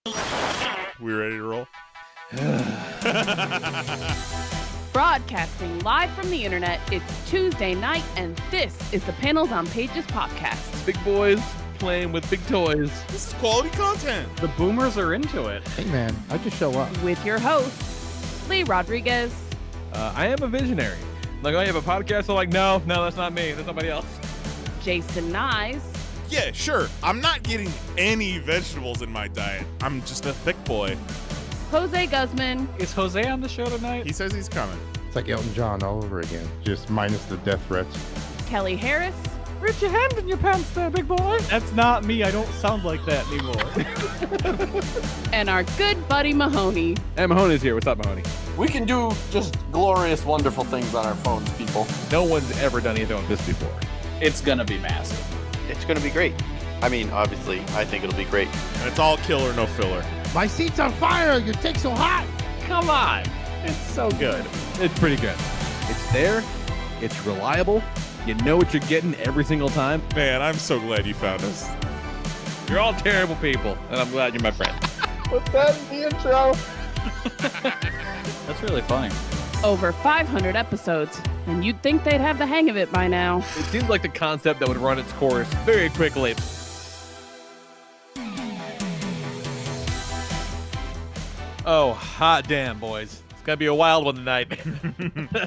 We ready to roll? Broadcasting live from the internet, it's Tuesday night, and this is the Panels on Pages podcast. Big boys playing with big toys. This is quality content. The boomers are into it. Hey man, I just show up. With your hosts, Lee Rodriguez. I am a visionary. Like, oh, you have a podcast? I'm like, no, that's not me. That's somebody else. Jason Nyes. Yeah, sure. I'm not getting any vegetables in my diet. I'm just a thick boy. Jose Guzman. Is Jose on the show tonight? He says he's coming. It's like Elton John all over again, just minus the death threats. Kelly Harris. Rip your hand in your pants there, big boy. That's not me. I don't sound like that anymore. And our good buddy Mahoney. And Mahoney's here. What's up, Mahoney? We can do just glorious, wonderful things on our phones, people. No one's ever done anything like this before. It's gonna be massive. It's going to be great. I mean, obviously, I think it'll be great. And it's all killer, no filler. My seat's on fire! Your take's so hot! Come on. It's so good. It's pretty good. It's there. It's reliable. You know what you're getting every single time. Man, I'm so glad you found us. You're all terrible people, and I'm glad you're my friend. Put that in the intro. That's really funny. Over 500 episodes, and you'd think they'd have the hang of it by now. It seems like the concept that would run its course very quickly. Oh, hot damn, boys. It's going to be a wild one tonight.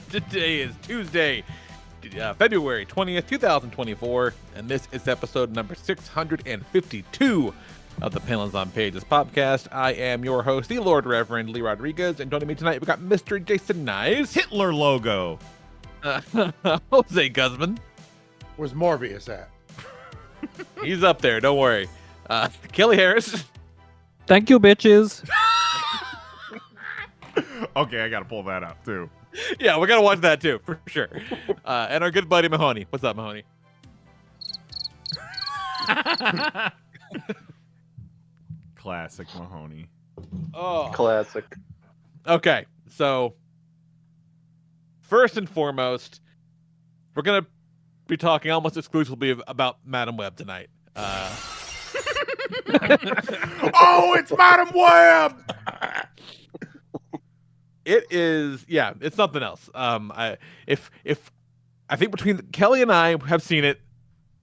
Today is Tuesday, February 20th, 2024, and this is episode number 652 of the Panels on Pages podcast. I am your host, the Lord Reverend Lee Rodriguez, and joining me tonight, we got Mr. Jason Nyes. Hitler logo. Jose Guzman. Where's Morbius at? He's up there, don't worry. Kelly Harris. Thank you, bitches. Okay, I got to pull that up, too. Yeah, we got to watch that, too, for sure. And our good buddy, Mahoney. What's up, Mahoney? Classic Mahoney. Oh. Classic. Okay, so first and foremost, we're going to be talking almost exclusively about Madam Web tonight. Oh, it's Madam Web! It is, yeah, it's something else. I think between Kelly and I have seen it,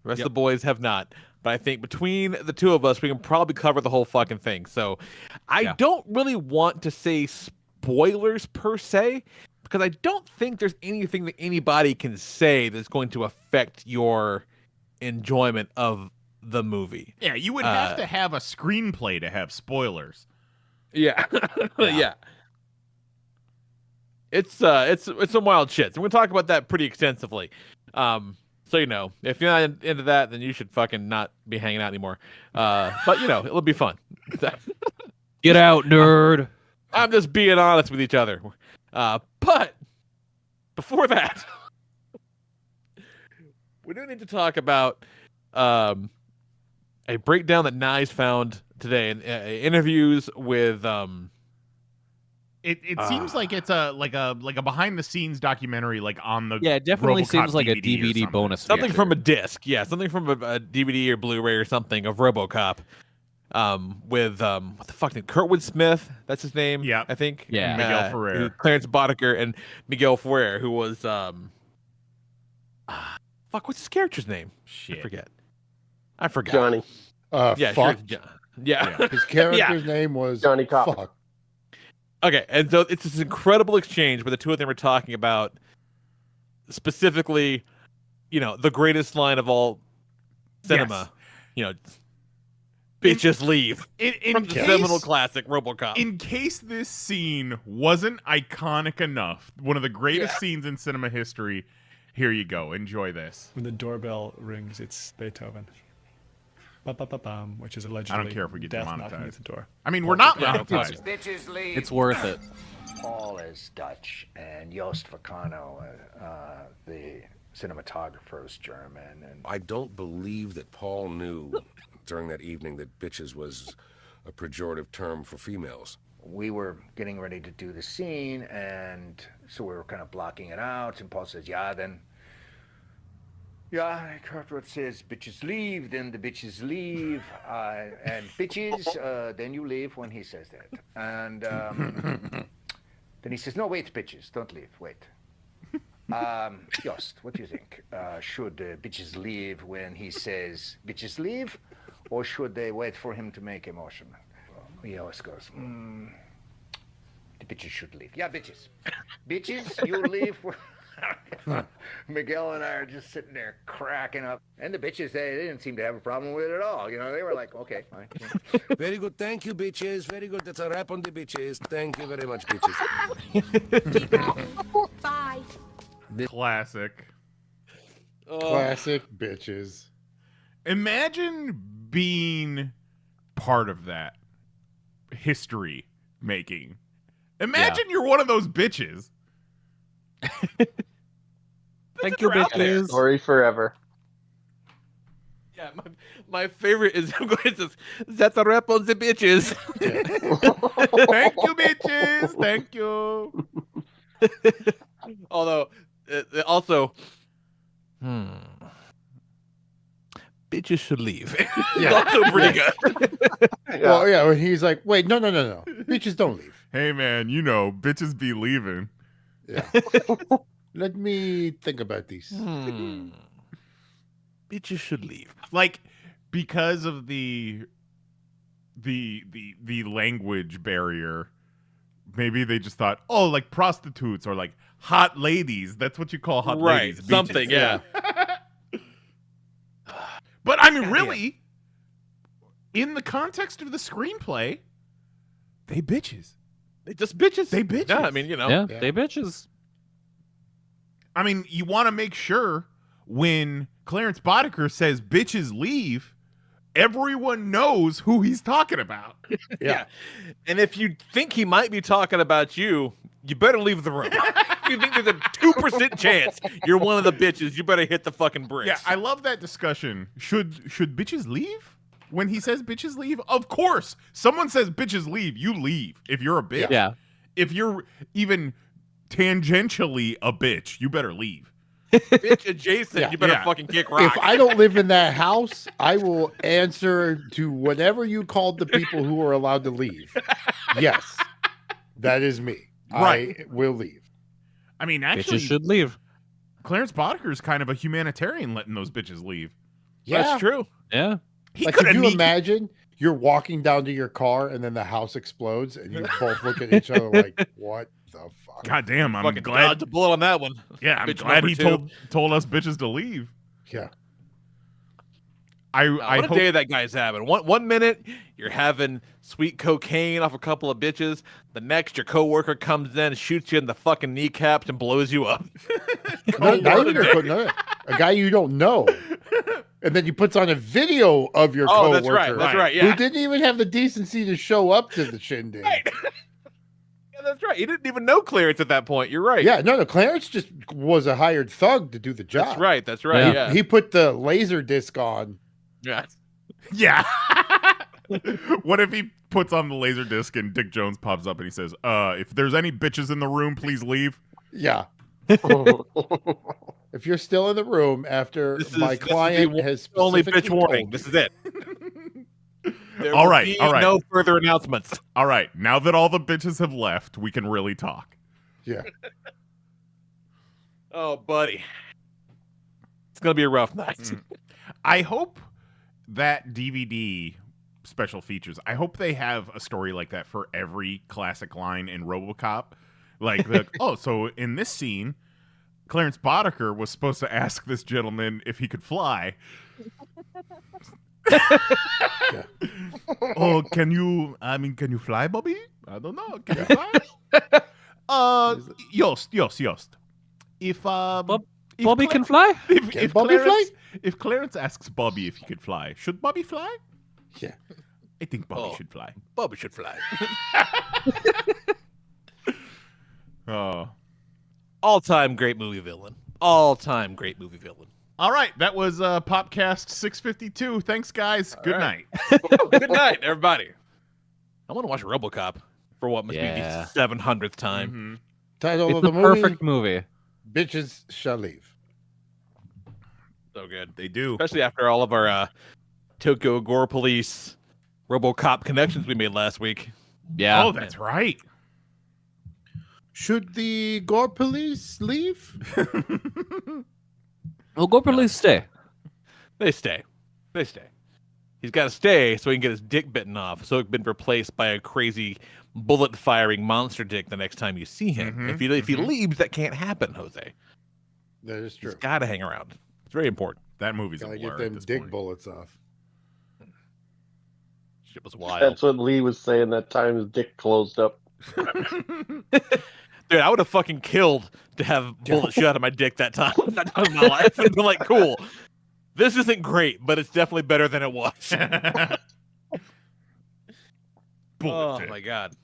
the rest of the boys have not. But I think between the two of us, we can probably cover the whole fucking thing. So I don't really want to say spoilers per se, because I don't think there's anything that anybody can say that's going to affect your enjoyment of the movie. Yeah, you would have to have a screenplay to have spoilers. Yeah. Yeah. It's some wild shit. So we're gonna talk about that pretty extensively. So, you know, if you're not into that, then you should fucking not be hanging out anymore. But, you know, it'll be fun. Get out, nerd. I'm just being honest with each other. But before that, we do need to talk about a breakdown that Nyes found today in interviews with... It seems like it's a behind the scenes documentary, like on the Yeah, it definitely RoboCop seems like a DVD or DVD something. bonus. something feature. from a disc. Yeah, something from a DVD or Blu-ray or something of RoboCop. With what the fuck name? Kurtwood Smith, that's his name. Yep. I think. Yeah. Miguel Ferrer. Clarence Boddicker and Miguel Ferrer, who was fuck, what's his character's name? Shit. I forgot. Johnny. Yeah, Fuck. sure. Yeah. His character's name was Johnny Cop. Fuck. Okay, and so it's this incredible exchange where the two of them are talking about specifically, you know, the greatest line of all cinema. Yes. You know, bitches leave. In From the seminal classic RoboCop. In case this scene wasn't iconic enough, one of the greatest scenes in cinema history, here you go. Enjoy this. When the doorbell rings, it's Beethoven. Ba-ba-ba-bam, which is allegedly I don't care if we get death knocking demonetized. at the door. I mean, we're not Yeah, monetized. Bitches leave. It's worth it. Paul is Dutch, and Joost Vacano, the cinematographer, is German. And I don't believe that Paul knew during that evening that bitches was a pejorative term for females. we were getting ready to do the scene, and so we were kind of blocking it out. And Paul says, "Yeah, then Yeah, I heard what says bitches leave, then the bitches leave, and bitches, then you leave when he says that. And then he says, no, wait, bitches, don't leave, wait. Jost, what do you think? Should bitches leave when he says bitches leave, or should they wait for him to make a motion? Jost goes, the bitches should leave. Yeah, bitches. Bitches, you leave. Miguel and I are just sitting there cracking up. And the bitches, they didn't seem to have a problem with it at all. You know, they were like, okay, fine. Very good. Thank you, bitches. Very good. That's a wrap on the bitches. Thank you very much, bitches. Bye. Classic. Classic bitches. Imagine being part of that history making. Imagine you're one of those bitches. Thank you, bitches. Story forever. Yeah, my favorite is I'm going to that's a wrap on the bitches. Thank you, bitches. Thank you. Although, also, bitches should leave. Yeah. Also pretty good. Well, yeah, when he's like, wait, no. Bitches don't leave. Hey, man, you know, bitches be leaving. Yeah. Let me think about these. Bitches should leave. Like, because of the language barrier, maybe they just thought, oh, like prostitutes or like hot ladies. That's what you call hot ladies. Bitches. Something, yeah. But I mean, really, in the context of the screenplay, they bitches. They just bitches. They bitches. Yeah, I mean, you know. Yeah, they bitches. I mean, you want to make sure when Clarence Boddicker says bitches leave, everyone knows who he's talking about. Yeah. And if you think he might be talking about you, you better leave the room. If you think there's a 2% chance you're one of the bitches, you better hit the fucking bricks. Yeah, I love that discussion. Should bitches leave? When he says bitches leave? Of course. Someone says bitches leave, you leave. If you're a bitch. Yeah. If you're even tangentially a bitch, you better leave. Bitch adjacent, you better Yeah. fucking kick rocks. If I don't live in that house, I will answer to whatever you called the people who are allowed to leave. Yes, that is me. Right. I will leave. I mean, actually, Bitches should leave. Clarence Boddicker is kind of a humanitarian letting those bitches leave. Yeah. That's true. Yeah. He Like, could could have you imagine you're walking down to your car and then the house explodes and you both look at each other like, what the fuck? God damn, I'm Fucking glad. dodged a bullet on that one. Yeah, I'm Bitch glad number he two. told us bitches to leave. Yeah. I What a hope day that guy's having. One minute you're having sweet cocaine off a couple of bitches. The next your coworker comes in, shoots you in the fucking kneecaps, and blows you up. Not even a guy you don't know. And then he puts on a video of your Oh, coworker. that's right. That's right. Yeah. Who didn't even have the decency to show up to the shindig. Right. Yeah, that's right. He didn't even know Clarence at that point. You're right. Yeah, no, Clarence just was a hired thug to do the job. That's right. That's right. Yeah. He put the laser disc on. Yeah. Yeah. What if he puts on the laser disc and Dick Jones pops up and he says, if there's any bitches in the room, please leave. Yeah. If you're still in the room after my client has only bitch specifically warning. told This you- is it. There All will right, be all right. No further announcements. All right. Now that all the bitches have left, we can really talk. Yeah. Oh, buddy. It's gonna be a rough night. I hope that DVD special features, I hope they have a story like that for every classic line in RoboCop. Like, oh, so in this scene, Clarence Boddicker was supposed to ask this gentleman if he could fly. Oh, can you fly, Bobby? I don't know. Can you fly? Yost. If Bobby can fly? If Bobby Clarence, if Clarence asks Bobby if he could fly, should Bobby fly? Yeah. I think Bobby should fly. Bobby should fly. Oh. All-time great movie villain. All-time great movie villain. All right, that was Popcast 652. Thanks, guys. Good night. Good night, everybody. I want to watch RoboCop for what must be Yeah. the 700th time. Mhm. Title It's of the the movie, perfect movie. Bitches Shall Leave. So good. They do. Especially after all of our Tokyo Gore Police RoboCop connections we made last week. Yeah. Oh, that's right. Should the Gore police leave? Well, Gore Police stay. They stay. He's got to stay so he can get his dick bitten off, so it's been replaced by a crazy bullet-firing monster dick the next time you see him. Mhm, If he leaves, that can't happen, Jose. That is true. He's got to hang around. It's very important. That movie's Gotta a get blur them at this dick point. bullets off. Shit was wild. That's what Lee was saying that time his dick closed up. Dude, I would have fucking killed to have bullet shot at my dick that time of my life. I'd been like, cool. This isn't great, but it's definitely better than it was. Oh dick. my god.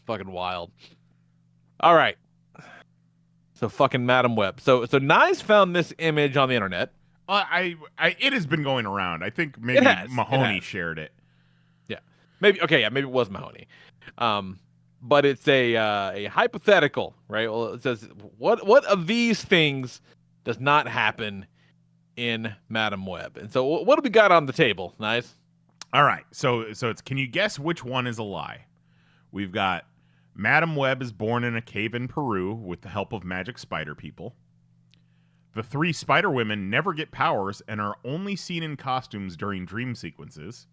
Fucking wild. All right. So fucking Madam Web. So Nyes found this image on the internet. It has been going around. I think maybe Mahoney shared it. Yeah. Maybe it was Mahoney. But it's a hypothetical, right? Well, it says what of these things does not happen in Madam Web? And so what do we got on the table, Nice? All right. So it's, can you guess which one is a lie? We've got Madam Web is born in a cave in Peru with the help of magic spider people. The 3 spider women never get powers and are only seen in costumes during dream sequences.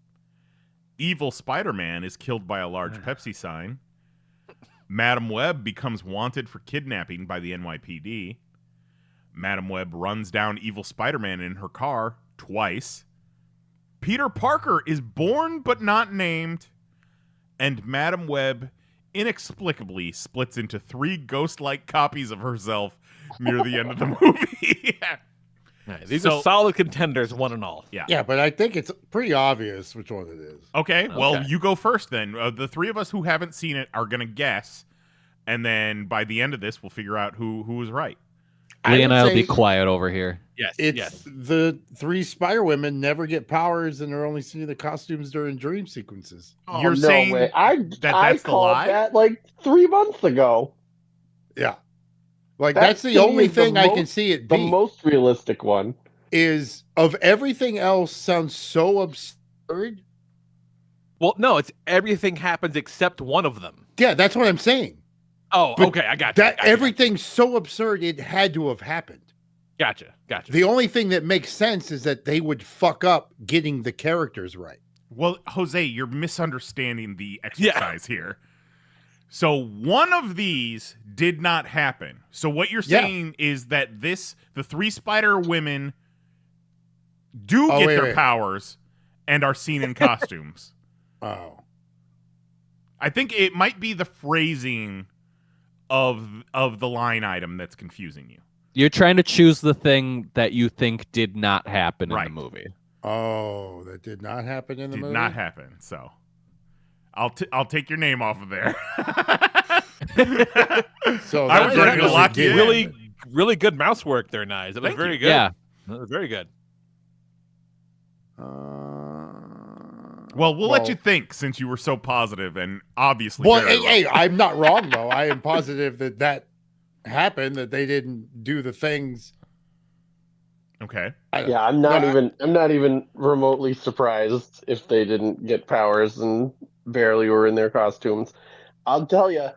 Evil Spider-Man is killed by a large Pepsi sign. Madam Web becomes wanted for kidnapping by the NYPD. Madam Web runs down evil Spider-Man in her car twice. Peter Parker is born but not named. And Madam Web inexplicably splits into 3 ghost-like copies of herself near the end of the movie. Right, these are solid contenders, one and all. Yeah, but I think it's pretty obvious which one it is. Okay, well, you go first then. The 3 of us who haven't seen it are going to guess, and then by the end of this, we'll figure out who was right. Lee and I will be quiet over here. Yes, It's the 3 Spider Women never get powers and are only seen in the costumes during dream sequences. Oh, You're no saying way. that's the called lie? that like 3 months ago. Yeah. Like, that's the only thing I can see it the be. most realistic one. Is of everything else sounds so absurd. Well, no, it's everything happens except one of them. Yeah, that's what I'm saying. Oh, But okay, I got you. That everything's so absurd it had to have happened. Gotcha. The only thing that makes sense is that they would fuck up getting the characters right. Well, Jose, you're misunderstanding the exercise here. So one of these did not happen. So what you're saying is that the 3 Spider Women do get their powers and are seen in costumes. Oh. I think it might be the phrasing of the line item that's confusing you. You're trying to choose the thing that you think did not happen in the movie. Oh, that did not happen in the movie? Did not happen. So I'll take your name off of there. So I was ready to lock you in. Really good mouse work there, Nice. It was very good. Yeah. That was very good. Well, we'll let you think since you were so positive and obviously. Well, very hey, I'm not wrong though. I am positive that happened. That they didn't do the things. Okay. Yeah, I'm not even remotely surprised if they didn't get powers and barely were in their costumes. I'll tell you,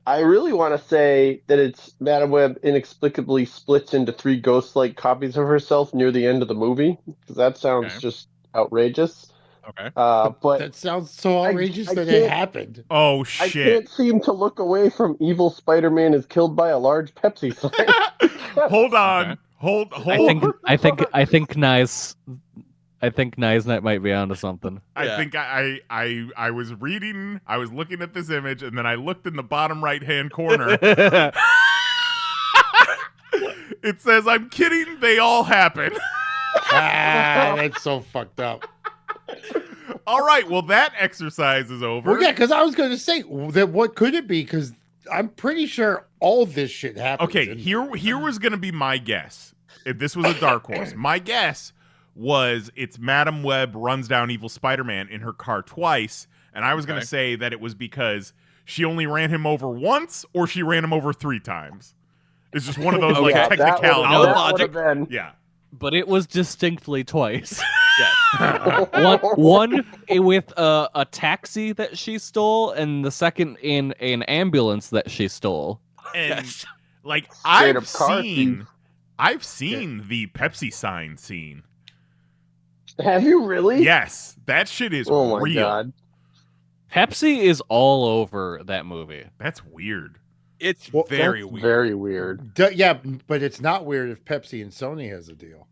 I really want to say that it's Madam Web inexplicably splits into 3 ghost-like copies of herself near the end of the movie, because that sounds just outrageous. Okay. But that sounds so outrageous that it can't- happened. Oh I shit! can't seem to look away from evil Spider-Man is killed by a large Pepsi sign. Hold on. Hold. I think Nice might be onto something. I think I was reading. I was looking at this image, and then I looked in the bottom right-hand corner. It says, "I'm kidding. They all happen." That's so fucked up. All right. Well, that exercise is over. Well, yeah, because I was going to say that. What could it be? Because I'm pretty sure all this shit happened. Okay, here was going to be my guess. If this was a dark horse, my guess was it's Madam Web runs down evil Spider-Man in her car twice, and I was going to say that it was because she only ran him over once or she ran him over 3 times. It's just one of those like technicalities. That would have been. Yeah. but it was distinctly twice. Yes. One with a taxi that she stole, and the second in an ambulance that she stole. And like Straight I've up car seen the Pepsi sign scene. Have you really? Yes, that shit is Oh my real. god. Pepsi is all over that movie. That's weird. It's Well, very That's weird. very weird. Yeah, but it's not weird if Pepsi and Sony has a deal.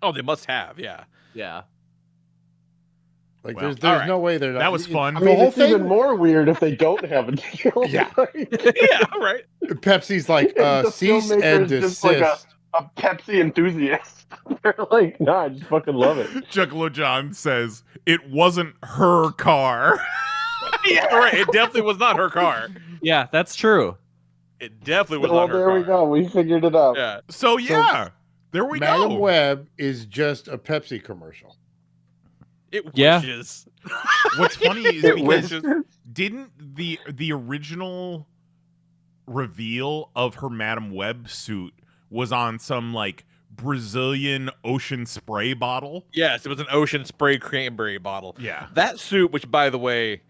Oh, they must have, yeah. Yeah. Like Well, there's all right. no way they're not. That was fun. I The mean, whole it's even thing. more weird if they don't have a deal. Yeah. Yeah, right. Pepsi's like The cease filmmaker and is just like desist. a Pepsi enthusiast. They're like, nah, I just fucking love it. Juggalo John says it wasn't her car. Yeah, right. It definitely was not her car. Yeah, that's true. It definitely was Well, not her there car. we go. We figured it out. Yeah. So yeah, there we Madam go. Web is just a Pepsi commercial. It Yeah. wishes. What's funny is It because wishes. didn't the original reveal of her Madam Web suit was on some like Brazilian ocean spray bottle? Yes, it was an ocean spray cranberry bottle. Yeah. That suit, which by the way,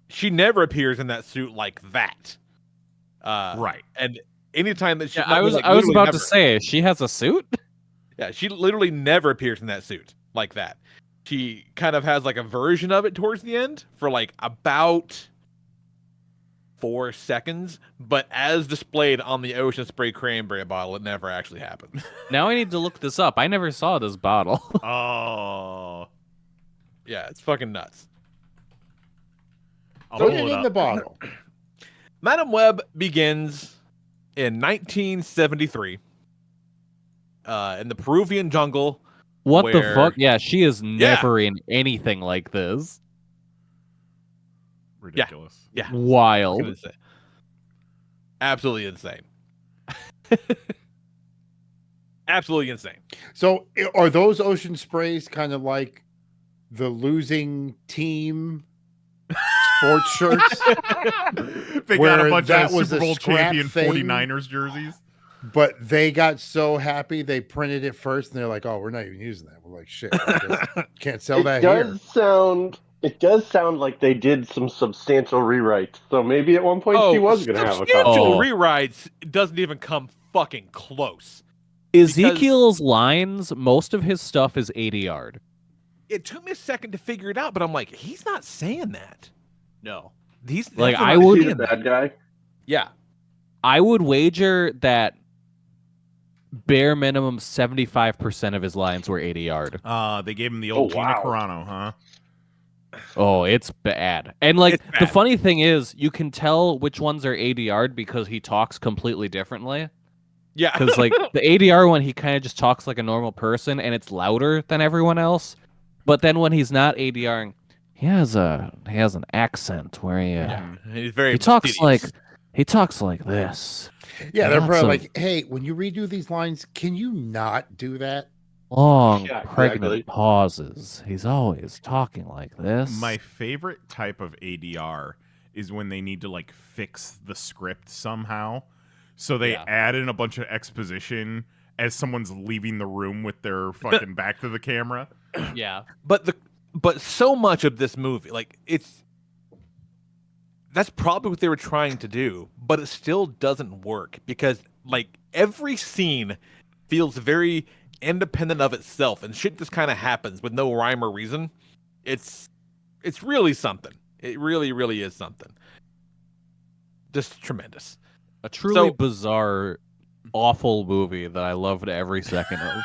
she never appears in that suit like that. Right. And anytime that she, Yeah, I was about to say she has a suit. yeah, she literally never appears in that suit like that. She kind of has like a version of it towards the end for like about 4 seconds, but as displayed on the ocean spray cranberry bottle, it never actually happened. Now I need to look this up. I never saw this bottle. Oh. Yeah, it's fucking nuts. I'll Put pull it it in up. the bottle. Madam Web begins in 1973 in the Peruvian jungle. What the Where- fuck? Yeah, she is never in anything like this. Ridiculous. Yeah, Wild. gonna say. Absolutely insane. Absolutely insane. So are those ocean sprays kind of like the losing team sports shirts? They got Where a bunch that of was Super a Bowl scrap champion thing? 49ers jerseys. But they got so happy they printed it first, and they're like, "Oh, we're not even using that." We're like, "Shit, I guess can't sell that here." It does sound like they did some substantial rewrites. So maybe at one point she was going to have a substantial copy. Oh. rewrites doesn't even come fucking close. Ezekiel's lines, most of his stuff is 80 yard. It took me a second to figure it out, but I'm like, he's not saying that. No. He's Like, definitely I not would- He's saying a that. bad guy. Yeah. I would wager that bare minimum 75% of his lines were 80 yard. They gave him the old Oh, Gina wow. Carano, huh? Oh, it's bad. And like It's the bad. funny thing is, you can tell which ones are 80 yard because he talks completely differently. Yeah. Because like the ADR one, he kind of just talks like a normal person, and it's louder than everyone else. But then when he's not ADRing, he has an accent where He's very he talks fastidious. like this. Yeah, they're Lots probably of like, "Hey, when you redo these lines, can you not do that?" long Yeah, pregnant exactly. pauses. He's always talking like this. My favorite type of ADR is when they need to like fix the script somehow. So they Yeah. add in a bunch of exposition as someone's leaving the room with their fucking back to the camera. Yeah. But so much of this movie, like that's probably what they were trying to do, but it still doesn't work because like every scene feels very independent of itself and shit just kind of happens with no rhyme or reason. It's really something. It really, really is something. Just tremendous. A truly So- bizarre, awful movie that I loved every second of.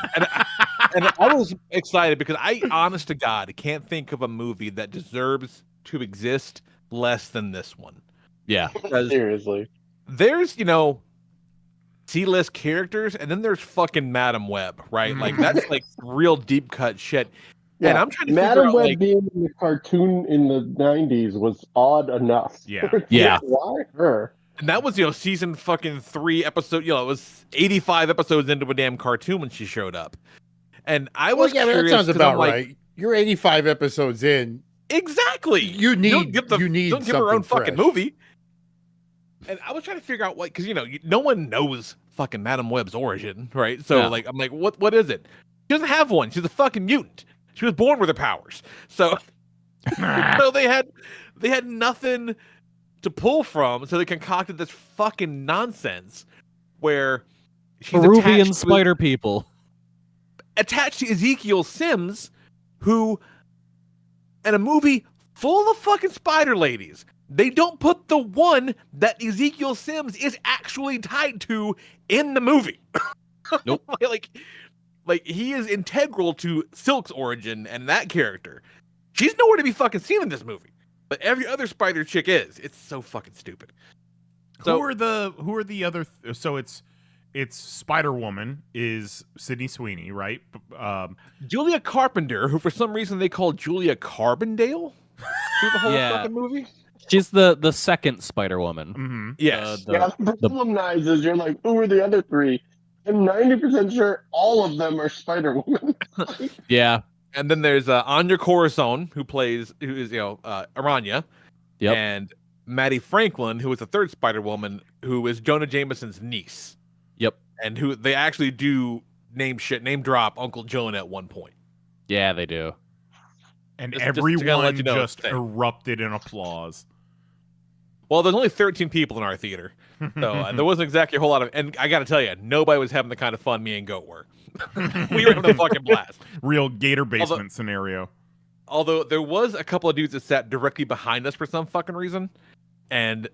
And I was excited because I, honest to God, can't think of a movie that deserves to exist less than this one. Yeah. Because Seriously. there's, C-list characters, and then there's fucking Madam Web, right? Like that's like real deep cut shit. And I'm trying to figure Madam out, Web like, being in the cartoon in the 90s was odd enough. Yeah. Yeah. Why her? and that was season fucking 3 episode. It was 85 episodes into a damn cartoon when she showed up, and I Well, was yeah, but that curious sounds 'cause about I'm like, right. You're 85 episodes in. Exactly. You Don't need give something her own fucking fresh. movie. And I was trying to figure out what, because no one knows fucking Madam Web's origin, right? So Yeah. like, I'm like, what is it? She doesn't have one. She's a fucking mutant. She was born with her powers. So, so they had nothing to pull from. So they concocted this fucking nonsense where she's Peruvian spider people. attached to Ezekiel Sims, who in a movie full of fucking spider ladies, they don't put the one that Ezekiel Sims is actually tied to in the movie. Nope. like he is integral to Silk's origin and that character. She's nowhere to be fucking seen in this movie, but every other spider chick is. It's so fucking stupid. So who are the other? So it's Spider Woman is Sydney Sweeney, right? Julia Carpenter, who for some reason they call Julia Carbondale through the whole Yeah. fucking movie. She's the second Spider Woman. Mm-hmm. Yes. The problem now is you're like, who are the other three? I'm 90% sure all of them are Spider Woman. Yeah. And then there's Anya Corazon, who is Aranya. Yep. And Maddie Franklin, who is the third Spider Woman, who is Jonah Jameson's niece. Yep. And who they actually do name drop Uncle Jonah at one point. Yeah, they do. And Just to everyone let you know, just thing. erupted in applause. Well, there's only 13 people in our theater, so there wasn't exactly a whole lot of. And I got to tell you, nobody was having the kind of fun me and Goat were. We were having a fucking blast. Real Gator basement scenario. Although there was a couple of dudes that sat directly behind us for some fucking reason, and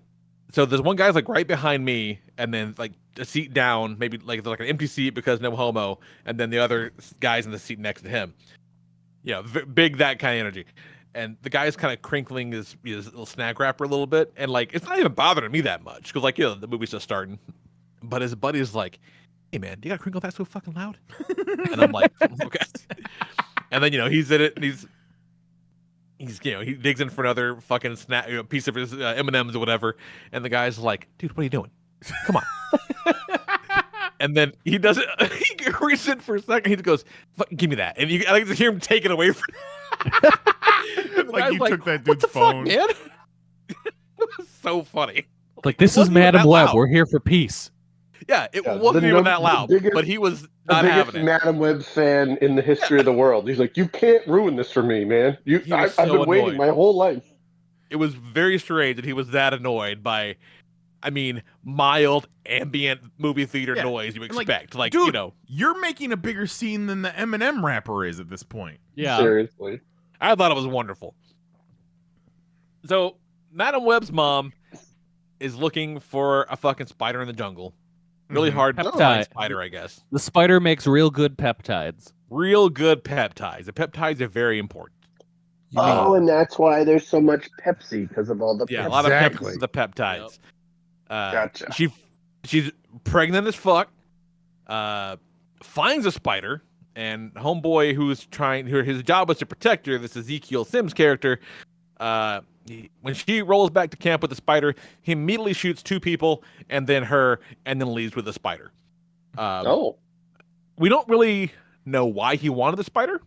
so there's one guy's like right behind me, and then like a seat down, maybe like an empty seat because no homo, and then the other guy's in the seat next to him. Yeah, big that kind of energy. And the guy's kind of crinkling his little snack wrapper a little bit, and like it's not even bothering me that much because the movie's just starting. But his buddy's like, "Hey man, do you gotta crinkle that so fucking loud?" And I'm like, "Okay." And then he's in it, and he's he digs in for another fucking snack, piece of his M&Ms or whatever, and the guy's like, "Dude, what are you doing? Come on." And then he does it. He reaches in for a second. He just goes, "Fucking give me that!" And I can hear him take it away from. Like you took that what dude's the phone. fuck, man? It was so funny. Like, this is wasn't even Madam that Web. loud. We're here for peace. Yeah, it Yeah, wasn't the even num- that loud, the biggest- but he was The not biggest having it. Madam Web fan in the history of the world. He's like, you can't ruin this for me, man. He was I've so been waiting annoyed. my whole life. It was very strange that he was that annoyed by, mild ambient movie theater Yeah, noise you and, like, expect. Like, dude, you're making a bigger scene than the M&M rapper is at this point. Yeah. Seriously. I thought it was wonderful. So, Madam Web's mom is looking for a fucking spider in the jungle. Really Mhm. hard to Peptide. find spider, I guess. The spider makes real good peptides. Real good peptides. The peptides are very important. Oh, and that's why there's so much Pepsi, because of all the Yeah, a Pepsi. lot Exactly. of the peptides. Gotcha. She's pregnant as fuck. Finds a spider, and homeboy his job was to protect her. This Ezekiel Sims character. When she rolls back to camp with the spider, he immediately shoots 2 people, and then her, and then leaves with the spider. We don't really know why he wanted the spider,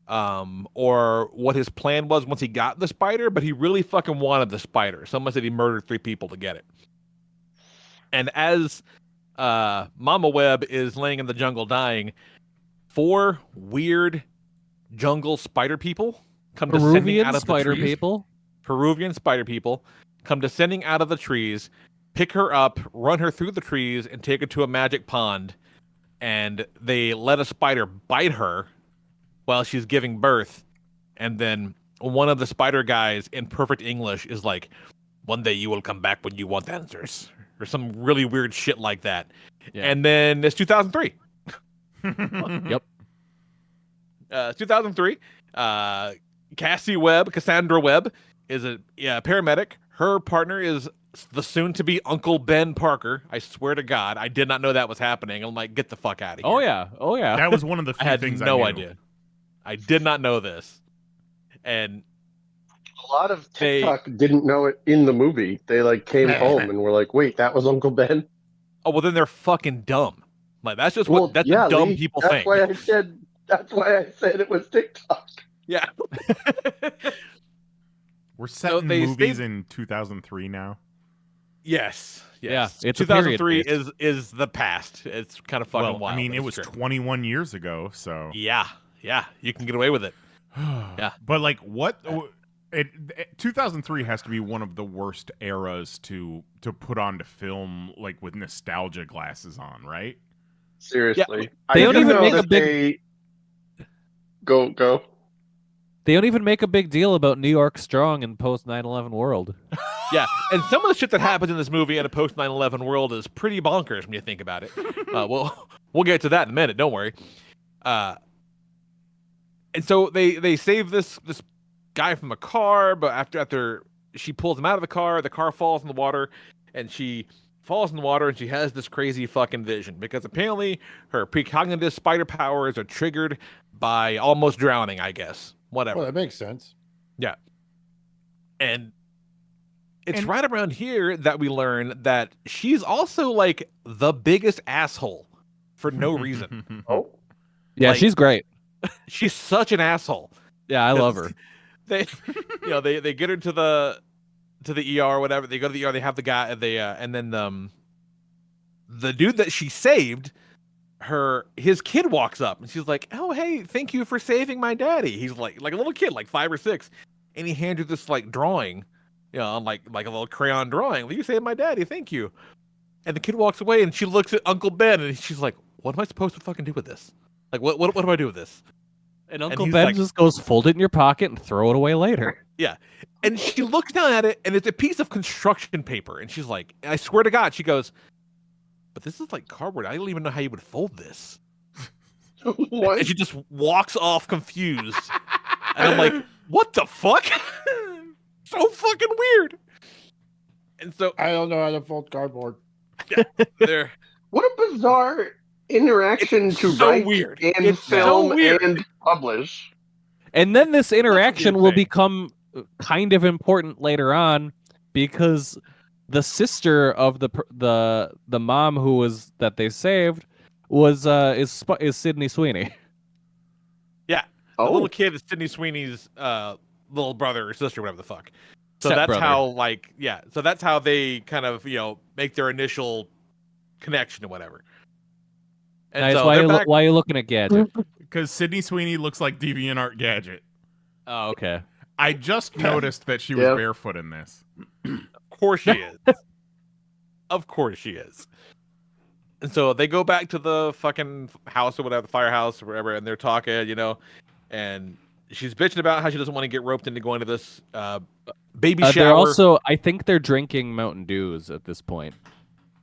or what his plan was once he got the spider, but he really fucking wanted the spider. Someone said he murdered 3 people to get it. And as Mama Web is laying in the jungle dying, 4 weird jungle spider people come descending Peruvian out of spider the trees. people. Peruvian spider people come descending out of the trees, pick her up, run her through the trees, and take her to a magic pond. And they let a spider bite her while she's giving birth. And then one of the spider guys in perfect English is like, "One day you will come back when you want answers," or some really weird shit like that. Yeah. And then it's 2003. Yep. 2003. Cassandra Webb is a paramedic. Her partner is the soon-to-be Uncle Ben Parker. I swear to God, I did not know that was happening. I'm like, get the fuck out of here. Oh yeah. Oh yeah. That was one of the I few had things no I knew. idea. I did not know this. And A lot of TikTok didn't know it in the movie. They came home and were like, wait, that was Uncle Ben? oh well, then they're fucking dumb. Like that's just Well, what that's yeah, what dumb Lee, people that's think. That's why I said it was TikTok. Yeah. We're setting they movies stayed- in 2003 now. Yes. Yeah, it's a period 2003 piece. is the past. It's kind of fucking Well, wild. I mean, but it it's was true. 21 years ago, so Yeah, you can get away with it. Yeah. But like, what? 2003 has to be one of the worst eras to put onto film, like with nostalgia glasses on, right? Seriously. They I don't do even know make a that big- Go. They don't even make a big deal about New York strong in post 9/11 world. Yeah, and some of the shit that happens in this movie in a post 9/11 world is pretty bonkers when you think about it. We'll get to that in a minute. Don't worry. And so they save this guy from a car, but after she pulls him out of the car falls in the water, and she falls in the water, and she has this crazy fucking vision because apparently her precognitive spider powers are triggered by almost drowning. I guess whatever. Well, that makes sense. Yeah. And it's right around here that we learn that she's also like the biggest asshole for no reason. Oh. Yeah, Like, she's great. She's such an asshole. Yeah, I love her. They they get her to the ER or whatever. They go to the ER, they have the guy and then the dude that she saved, his kid walks up and she's like, "Oh, hey, thank you for saving my daddy." He's like a little kid, like 5 or 6, and he hands her this like drawing, on like a little crayon drawing. "Well, you saved my daddy, thank you." And the kid walks away, and she looks at Uncle Ben, and she's like, "What am I supposed to fucking do with this? Like, what do I do with this?" And Uncle he's Ben like- just goes, fold it in your pocket and throw it away later. Yeah. And she looks down at it, and it's a piece of construction paper, and she's like, I swear to God, she goes, "But this is like cardboard. I don't even know how you would fold this." What? And she just walks off confused. And I'm like, what the fuck? So fucking weird. And so I don't know how to fold cardboard. there. What a bizarre interaction It's to so write weird. and It's so film weird. and publish. And then this interaction will thing. become kind of important later on because the sister of the mom that they saved is Sydney Sweeney. Yeah. Oh. The little kid is Sydney Sweeney's little brother or sister, whatever the fuck. So that's Stepbrother. how so that's how they kind of, make their initial connection or whatever. And Nice. so Why they're back- are you looking at Gadget? Because Sydney Sweeney looks like DeviantArt Gadget. Oh, okay. I just noticed that she was Yeah. barefoot in this. Of course she is. Of course she is. And so they go back to the fucking house or whatever, the firehouse or whatever, and they're talking, and she's bitching about how she doesn't want to get roped into going to this baby shower. They're also, I think they're drinking Mountain Dews at this point.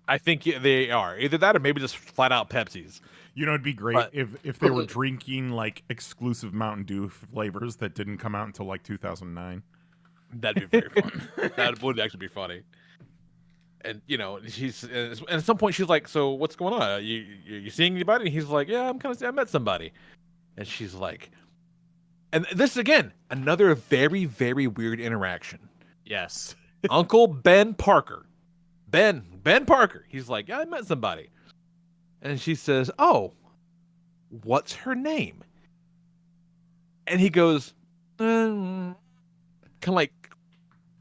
I think they are. Either that or maybe just flat out Pepsis. It'd be great But- if they were drinking like exclusive Mountain Dew flavors that didn't come out until like 2009. That'd be very funny. That would actually be funny. And and at some point she's like, "So what's going on? You seeing anybody?" And he's like, "Yeah, I met somebody." And she's like, and this is again another very, very weird interaction. Yes. Uncle Ben Parker, Ben Parker. He's like, "Yeah, I met somebody," and she says, "Oh, what's her name?" And he goes, kind of like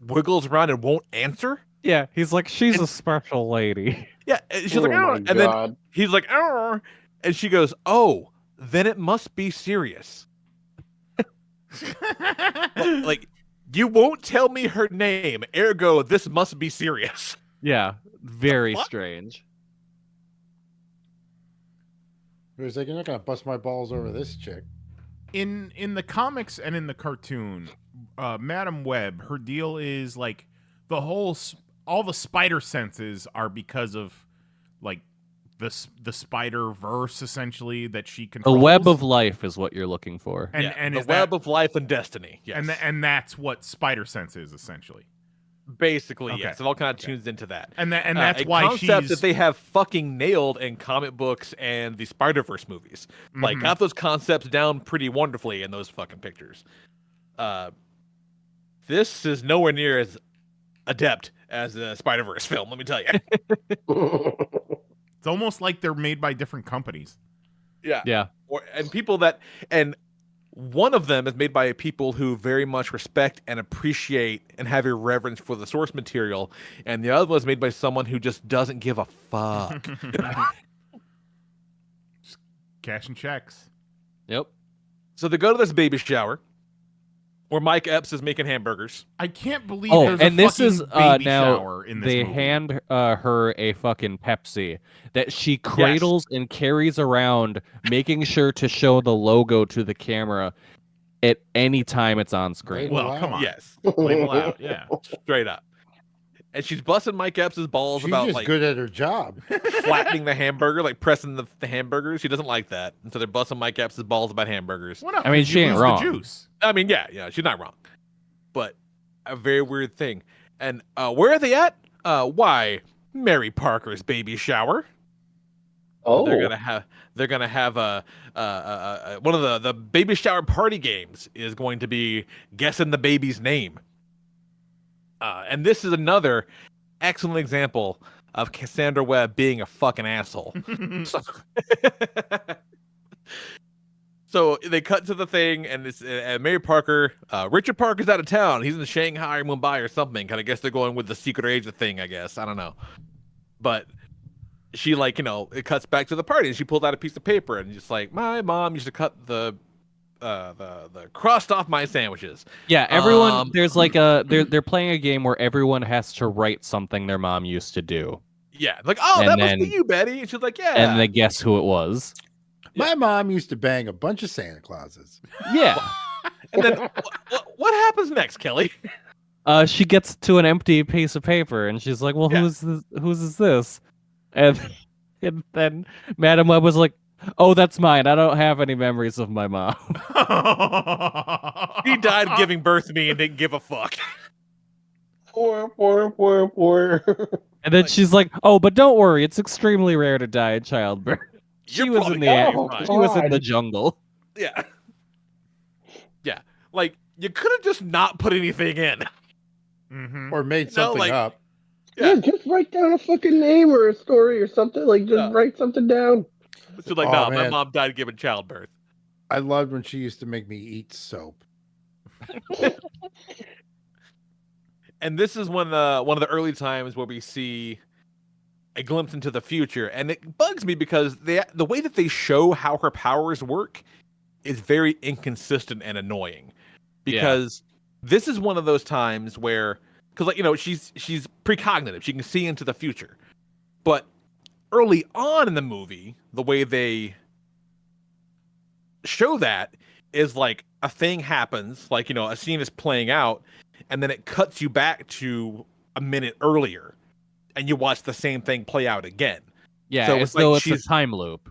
wiggles around and won't answer. Yeah, he's like, she's a special lady. Yeah, and she's Oh like, my "Oh," and then God. he's like, "Oh," and she goes, "Oh, then it must be serious." Like, you won't tell me her name, ergo, this must be serious. Yeah, very fuck? strange. He was like, "You're not gonna bust my balls over this chick." In the comics and in the cartoon, Madam Web, her deal is like all the spider senses are because of like the spider verse essentially that she The controls. web of life is what you're looking for. and Yeah, and the is web that, of life and destiny. Yes, and that's what spider sense is essentially. basically, Okay. yes, it all kind of tunes into that. And that's a why concept she's that they have fucking nailed in comic books and the Spider-Verse movies. Like, Mhm. got those concepts down pretty wonderfully in those fucking pictures. This is nowhere near as adept as the Spider-Verse film, let me tell you. It's almost like they're made by different companies. Yeah. Yeah. And people that, and One of them is made by people who very much respect and appreciate and have a reverence for the source material, and the other one is made by someone who just doesn't give a fuck. Just cashing checks. Yep. So they go to this baby shower where Mike Epps is making hamburgers. I can't believe Oh, there's and a this fucking is baby now shower in this they movie. hand her a fucking Pepsi that she cradles and carries around, making sure to show the logo to the camera at any time it's on screen. Well, come on. Yes, Label out, yeah. straight up. And she's busting Mike Epps' balls She's about just like good at her job. flattening the hamburger, like pressing the hamburgers. She doesn't like that, and so they're busting Mike Epps' balls about hamburgers. What up? I mean, Did she you ain't lose wrong. The juice? I mean, yeah, she's not wrong, but a very weird thing. And where are they at? Why Mary Parker's baby shower? Oh, They're gonna have a one of the baby shower party games is going to be guessing the baby's name. And this is another excellent example of Cassandra Webb being a fucking asshole. So they cut to the thing, and it's Mary Parker. Richard Parker's out of town. He's in Shanghai or Mumbai or something. I guess they're going with the secret agent thing. I guess I don't know, but she it cuts back to the party, and she pulled out a piece of paper and just like, my mom used to cut the crust off my sandwiches. Yeah, everyone. There's like they're playing a game where everyone has to write something their mom used to do. Yeah, like, oh, And that then- must be you, Betty. And she's like, yeah. And they guess who it was. My mom used to bang a bunch of Santa Clauses. Yeah. And then what happens next, Kelly? She gets to an empty piece of paper and she's like, "Well, Yeah. whose is this?" And then Madam Web was like, "Oh, that's mine. I don't have any memories of my mom." He died giving birth to me and didn't give a fuck. Poor. And then she's like, "Oh, but don't worry. It's extremely rare to die in childbirth." She You're was probably in the gonna be she was in fine. the jungle. Yeah. Yeah. Like, you could have just not put anything in. Mhm. Or made something like- up. Yeah, just write down a fucking name or a story or something. Like, just Yeah. write something down. She's like, Oh, no, my man. mom died giving childbirth. I loved when she used to make me eat soap. And this is one of the early times where we see a glimpse into the future, and it bugs me because the way that they show how her powers work is very inconsistent and annoying. Because this is one of those times where, because she's precognitive, she can see into the future, but early on in the movie, the way they show that is like a thing happens, a scene is playing out, and then it cuts you back to a minute earlier, and you watch the same thing play out again. Yeah, So as it's like though it's a she's- time loop.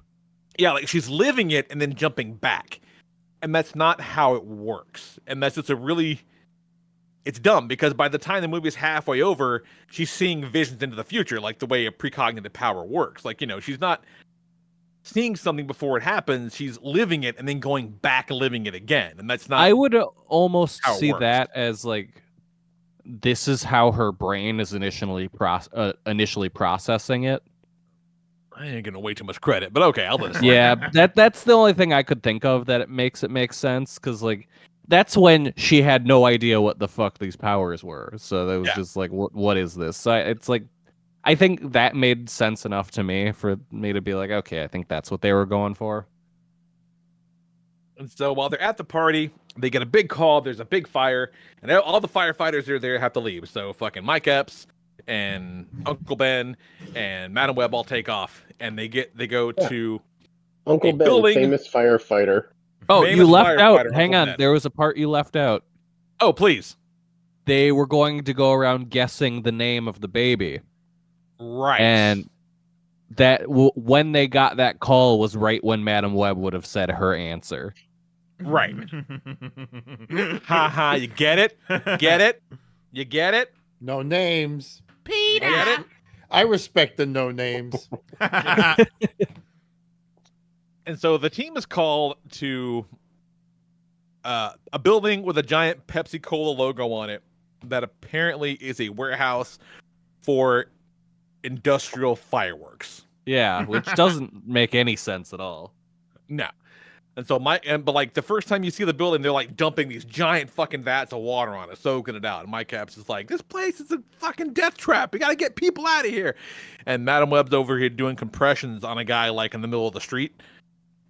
Yeah, like she's living it and then jumping back. And that's not how it works. And that's just it's dumb because by the time the movie is halfway over, she's seeing visions into the future, like the way a precognitive power works. Like, she's not seeing something before it happens, she's living it and then going back and living it again. And that's not I would almost how it see works. that as like this is how her brain is initially processing it. I ain't gonna way too much credit, but okay, I'll let it slide. Yeah, that's the only thing I could think of that it makes sense because like that's when she had no idea what the fuck these powers were. So that was Yeah. just like, what is this? So it's like, I think that made sense enough to me for me to be like, okay, I think that's what they were going for. And so while they're at the party, they get a big call. There's a big fire, and all the firefighters that are there have to leave. So fucking Mike Epps and Uncle Ben and Madam Web all take off, and they go to Uncle A Ben, building- famous firefighter. Oh, Famous you left out. firefighter, Hang Uncle on, Ben. there was a part you left out. Oh, please. They were going to go around guessing the name of the baby, Right. and that when they got that call was right when Madam Web would have said her answer. Right. Ha ha, you get it? Get it? You get it? No names. You get it? I respect the no names. And so the team is called to a building with a giant Pepsi Cola logo on it that apparently is a warehouse for industrial fireworks. Yeah, which doesn't make any sense at all. No. And so but like the first time you see the building, they're like dumping these giant fucking vats of water on it, soaking it out. And Mike Epps is like, this place is a fucking death trap. We got to get people out of here. And Madam Web's over here doing compressions on a guy like in the middle of the street.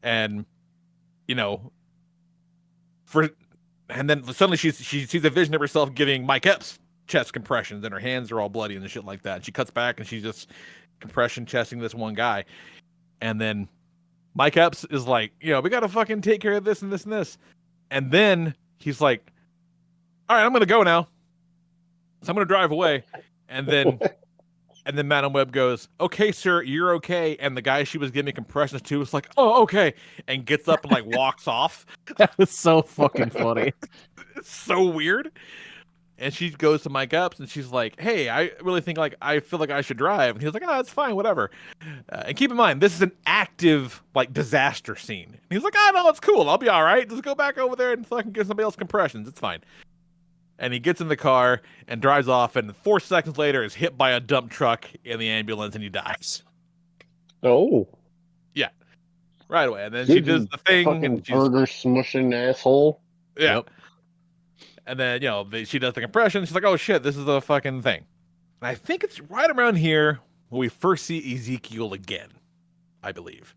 And, you know, and then suddenly she sees a vision of herself giving Mike Epps chest compressions, and her hands are all bloody and shit like that. And she cuts back and she's just compression chesting this one guy. And then Mike Epps is like, you know, we got to fucking take care of this and this and this. And then he's like, all right, I'm going to go now. So I'm going to drive away. And then Madam Web goes, okay, sir, you're okay. And the guy she was giving compressions to was like, oh, okay. And gets up and like walks off. That was so fucking funny. It's so weird. And she goes to Mike Epps and she's like, hey, I really think like I feel like I should drive. And he's like, oh, it's fine, whatever. And keep in mind, this is an active like disaster scene. And he's like, oh, no, it's cool. I'll be all right. Just go back over there and fucking give somebody else compressions. It's fine. And he gets in the car and drives off. And 4 seconds later is hit by a dump truck in the ambulance and he dies. Oh. Yeah. Right away. And then she does the thing. Fucking burger smushing asshole. Yeah. Yep. And then, you know, she does the compression. She's like, oh, shit, this is the fucking thing. And I think it's right around here where we first see Ezekiel again, I believe.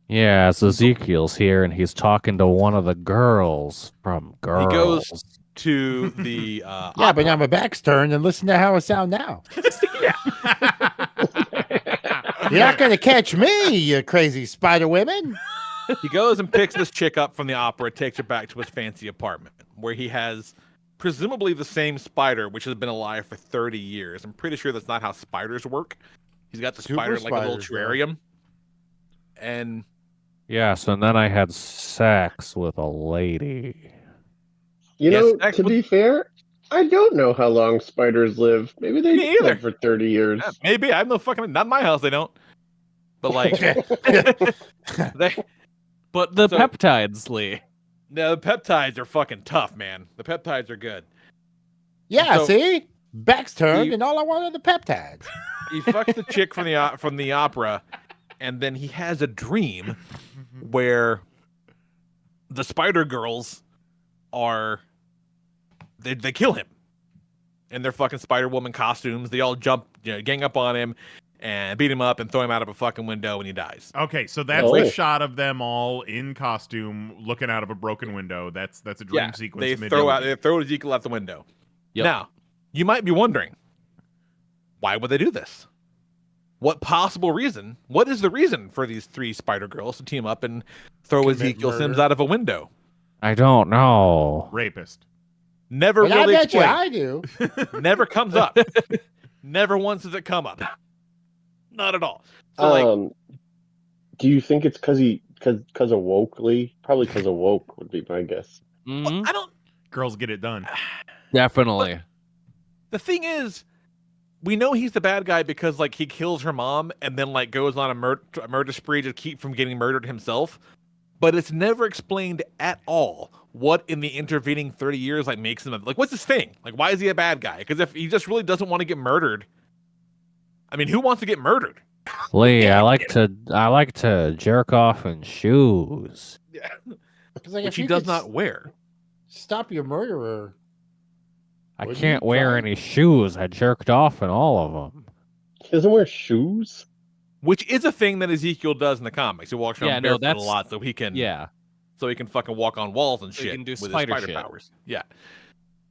Yeah, so Ezekiel's here, and he's talking to one of the girls from Girls. He goes to the yeah, but now my back's turned and listen to how it sound now. You're not going to catch me, you crazy spider women. He goes and picks this chick up from the opera, takes her back to his fancy apartment, where he has presumably the same spider, which has been alive for 30 years. I'm pretty sure that's not how spiders work. He's got the spider in like a little terrarium. And yeah, so then I had sex with a lady. You know, to be fair, I don't know how long spiders live. Maybe they live for 30 years. Yeah, maybe. I'm no fucking... Not in my house, they don't. But like... But the peptides, Lee. No, the peptides are fucking tough, man. The peptides are good. Yeah, so, see? Back's turned, and all I want are the peptides. He fucks the chick from the opera, and then he has a dream where the spider girls are... They kill him in their fucking Spider-Woman costumes. They all gang up on him and beat him up and throw him out of a fucking window and he dies. Okay, so that's the shot of them all in costume looking out of a broken window. That's a dream sequence. They throw Ezekiel out the window. Yep. Now, you might be wondering, why would they do this? What possible reason? What is the reason for these 3 spider girls to team up and throw Ezekiel Sims out of a window? I don't know. Rapist. Never well, really I bet you explained. I do. Never comes up. Never once does it come up. Not at all. So, do you think it's because of woke, Lee? Probably because of woke would be my guess. Mm-hmm. Well, I don't. Girls get it done. Definitely. But the thing is, we know he's the bad guy because like he kills her mom and then like goes on a murder spree to keep from getting murdered himself. But it's never explained at all what in the intervening 30 years like makes him like what's his thing? Like why is he a bad guy? Because if he just really doesn't want to get murdered, I mean, who wants to get murdered? Lee, I like to jerk off in shoes. Yeah, like, which he does not wear. Stop your murderer. I can't wear any shoes. I jerked off in all of them. He doesn't wear shoes? Which is a thing that Ezekiel does in the comics. He walks around barefoot a lot so he can fucking walk on walls and shit he can do with his spider spider shit. powers. Yeah.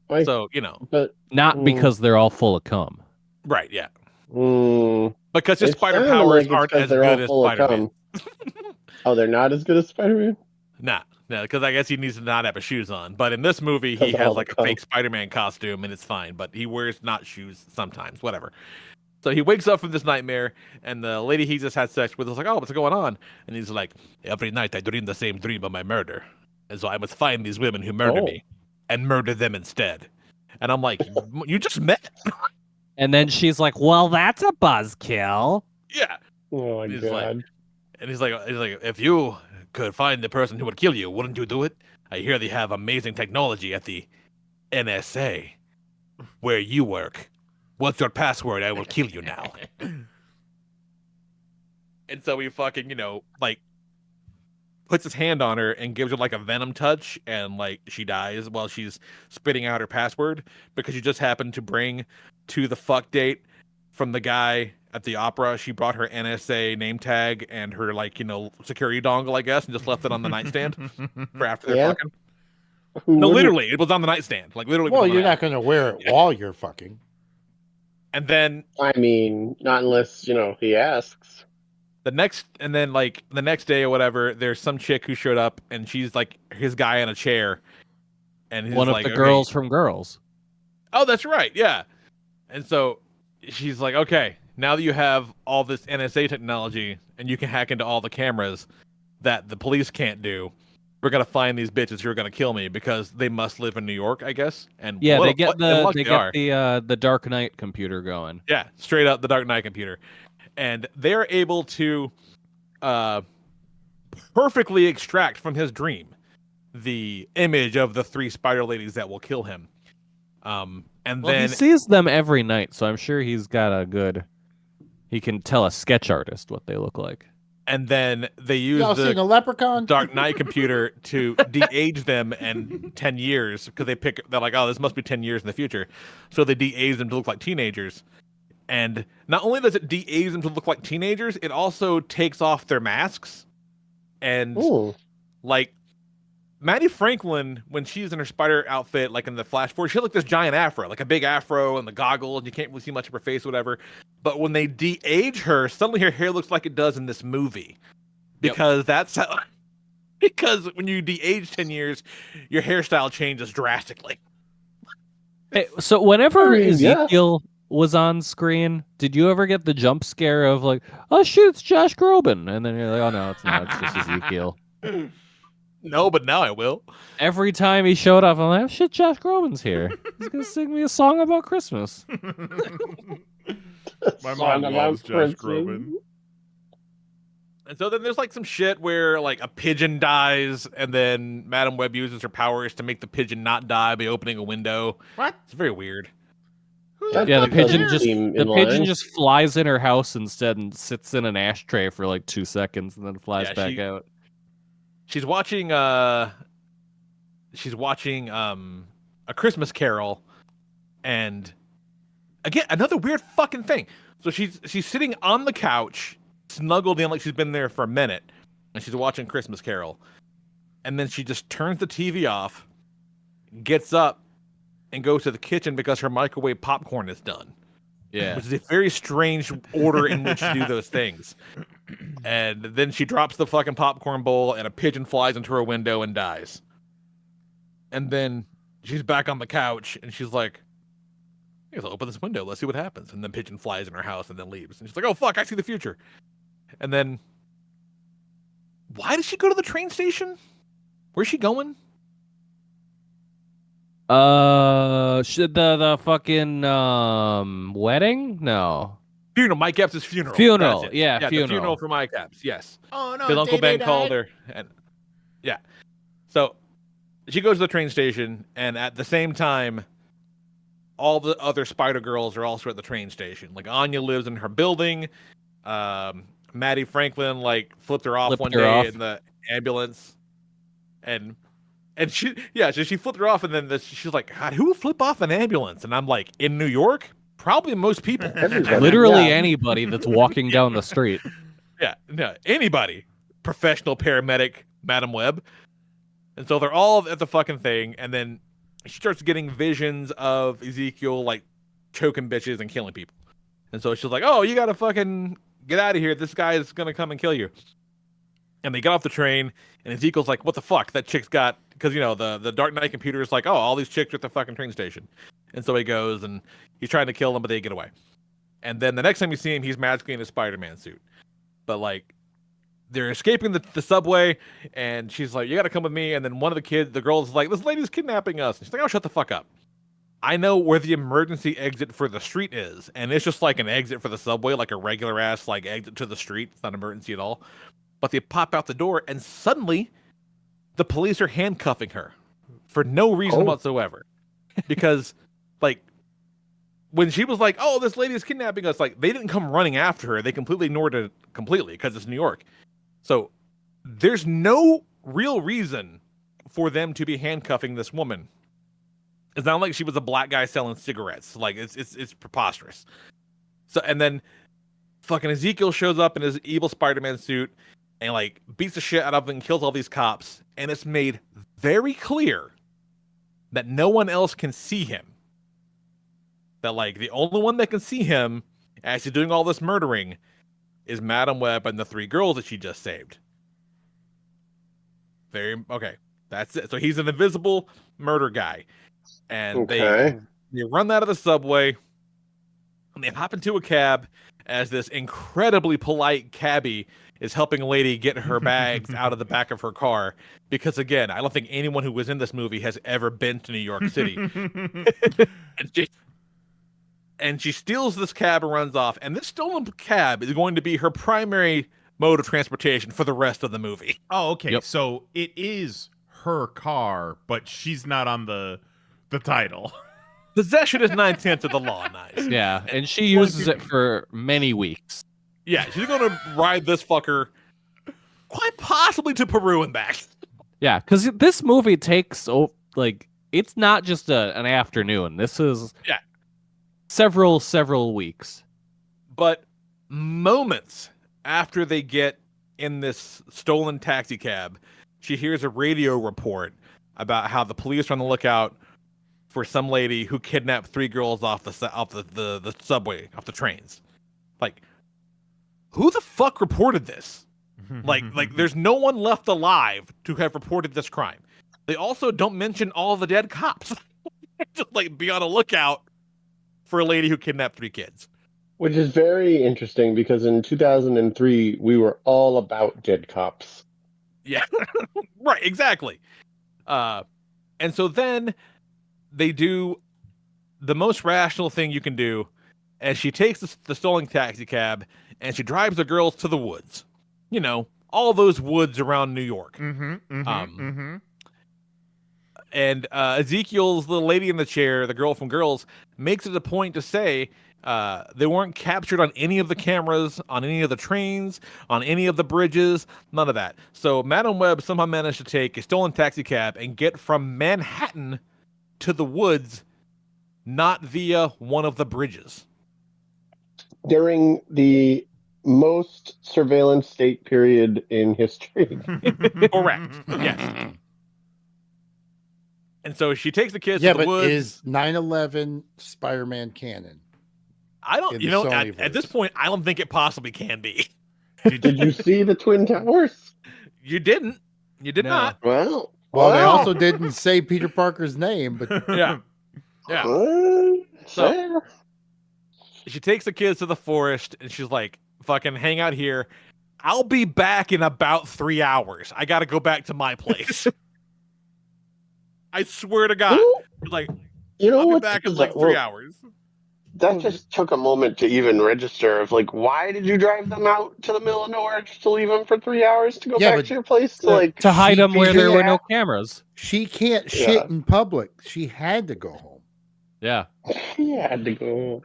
Like, so, you know. But not because they're all full of cum. Right, yeah. Mm, because his spider powers aren't as good as Spider-Man. Oh, they're not as good as Spider-Man? Nah, because I guess he needs to not have his shoes on. But in this movie, he has like a fake Spider-Man costume and it's fine. But he wears not shoes sometimes, whatever. So he wakes up from this nightmare, and the lady he just had sex with is like, oh, what's going on? And he's like, every night I dream the same dream of my murder. And so I must find these women who murder me and murder them instead. And I'm like, you just met? And then she's like, well, that's a buzzkill. Yeah. Oh, my God. He's like, if you could find the person who would kill you, wouldn't you do it? I hear they have amazing technology at the NSA where you work. What's your password? I will kill you now. And so he fucking, like puts his hand on her and gives her like a venom touch, and like she dies while she's spitting out her password because she just happened to bring to the fuck date from the guy at the opera. She brought her NSA name tag and her like, security dongle, I guess, and just left it on the nightstand for after they're fucking. No, literally, it was on the nightstand. Like literally. Well, you're not going to wear it while you're fucking. And then, I mean, not unless he asks. the next day or whatever, there's some chick who showed up and she's like his guy in a chair, and he's One of like, the girls from Girls. Oh, that's right, yeah. And so she's like, okay, now that you have all this NSA technology and you can hack into all the cameras that the police can't do, we're gonna find these bitches who are gonna kill me because they must live in New York, I guess. And Yeah, what- they get what- and luck the they are. the Dark Knight computer going. Yeah, straight up the Dark Knight computer. And they're able to perfectly extract from his dream the image of the 3 spider ladies that will kill him. And Well, then he sees them every night, so I'm sure he's got a good. He can tell a sketch artist what they look like. and then they use Y'all seen a the leprechaun? Dark Knight computer to de-age them in 10 years because they're like, oh, this must be 10 years in the future. So they de-age them to look like teenagers. And not only does it de-age them to look like teenagers, it also takes off their masks. And like Maddie Franklin, when she's in her spider outfit, like in the Flash Forward, she had like this giant afro, like a big afro and the goggles, and you can't really see much of her face or whatever. But when they de-age her, suddenly her hair looks like it does in this movie. Because that's how, because when you de-age 10 years, your hairstyle changes drastically. Hey, so whenever I mean, yeah. Ezekiel was on screen, did you ever get the jump scare of like, oh shoot, it's Josh Groban, and then you're like, oh no, it's not, it's just Ezekiel. No, but now I will. Every time he showed up, I'm like, oh shit, Josh Groban's here. He's gonna sing me a song about Christmas. My mom loves Josh Groban. And so then there's like some shit where like a pigeon dies, and then Madam Web uses her powers to make the pigeon not die by opening a window. What? It's very weird. Yeah, the pigeon seem the in pigeon line. just flies in her house instead and sits in an ashtray for like 2 seconds and then flies Yeah, back out. She's watching A Christmas Carol, and again another weird fucking thing. So she's sitting on the couch, snuggled in like she's been there for a minute, and she's watching Christmas Carol, and then she just turns the TV off, gets up, and goes to the kitchen because her microwave popcorn is done. Yeah. Which is a very strange order in which to do those things. And then she drops the fucking popcorn bowl, and a pigeon flies into her window and dies. And then she's back on the couch, and she's like, I guess I'll open this window, let's see what happens. And then pigeon flies in her house and then leaves. And she's like, oh fuck, I see the future. And then, why did she go to the train station? Where's she going? The fucking wedding? No. Funeral. Mike Epps' funeral. Funeral. That's it. Yeah, The funeral. funeral for Mike Epps. Yes. Oh no! Because Uncle Ben Day-Day called died? her. And yeah. So she goes to the train station, and at the same time, all the other Spider Girls are also at the train station. Like Anya lives in her building. Maddie Franklin like flipped her off Flipped one her day off. in the ambulance, and she so she flipped her off, and then she's like, God, who would flip off an ambulance? And I'm like, in New York, probably most people. Literally Yeah. anybody that's walking down the street. Yeah, no, anybody, professional paramedic, Madam Web. And so they're all at the fucking thing, and then she starts getting visions of Ezekiel like choking bitches and killing people. And so she's like, oh, you gotta fucking get out of here. This guy is gonna come and kill you. And they get off the train, and Ezekiel's like, what the fuck? That chick's got, because, the Dark Knight computer is like, oh, all these chicks are at the fucking train station. And so he goes, and he's trying to kill them, but they get away. And then the next time you see him, he's magically in a Spider-Man suit. But, like, they're escaping the subway, and she's like, you gotta come with me. And then one of the girls is like, this lady's kidnapping us. And she's like, oh, shut the fuck up. I know where the emergency exit for the street is. And it's just like an exit for the subway, like a regular ass, like, exit to the street. It's not emergency at all. But they pop out the door, and suddenly the police are handcuffing her for no reason whatsoever. Because, like, when she was like, oh, this lady is kidnapping us, like, they didn't come running after her. They completely ignored it completely because it's New York. So there's no real reason for them to be handcuffing this woman. It's not like she was a black guy selling cigarettes. Like it's preposterous. So and then fucking Ezekiel shows up in his evil Spider-Man suit and like beats the shit out of them and kills all these cops. And it's made very clear that no one else can see him. That like the only one that can see him as he's doing all this murdering is Madam Web and the 3 girls that she just saved. Okay. That's it. So he's an invisible murder guy. And they run out of the subway and they hop into a cab as this incredibly polite cabbie is helping a lady get her bags out of the back of her car. Because again, I don't think anyone who was in this movie has ever been to New York City. and she steals this cab and runs off. And this stolen cab is going to be her primary mode of transportation for the rest of the movie. Oh, okay. Yep. So it is her car, but she's not on the title. Possession is 9/10 of the law, nice. Yeah, and she uses it for many weeks. Yeah, she's going to ride this fucker quite possibly to Peru and back. Yeah, because this movie takes, like, it's not just an afternoon. This is several weeks. But moments after they get in this stolen taxi cab, she hears a radio report about how the police are on the lookout for some lady who kidnapped 3 girls off the subway, off the trains. Like, who the fuck reported this? like, there's no one left alive to have reported this crime. They also don't mention all the dead cops. Just like be on a lookout for a lady who kidnapped 3 kids. Which is very interesting because in 2003 we were all about dead cops. Yeah, right, exactly. And so then they do the most rational thing you can do, and she takes the stolen taxi cab and she drives the girls to the woods. You know, all those woods around New York. And Ezekiel's the lady in the chair, the girl from Girls, makes it a point to say they weren't captured on any of the cameras, on any of the trains, on any of the bridges, none of that. So Madam Web somehow managed to take a stolen taxi cab and get from Manhattan to the woods, not via one of the bridges. During the most surveillance state period in history. Correct. Yes. And so she takes the kids to the woods. Is 9/11 Spider-Man canon? I don't, at this point, I don't think it possibly can be. Did you see the Twin Towers? You didn't. You did not. Well, they also didn't say Peter Parker's name, but yeah. So she takes the kids to the forest and she's like, fucking hang out here. I'll be back in about 3 hours. I got to go back to my place. I swear to God. Like, I'll be back in like 3 hours. That just took a moment to even register of like, why did you drive them out to the middle of nowhere just to leave them for 3 hours to go back to your place? To hide them where there were no cameras. She can't shit in public. She had to go home. Yeah. She had to go home.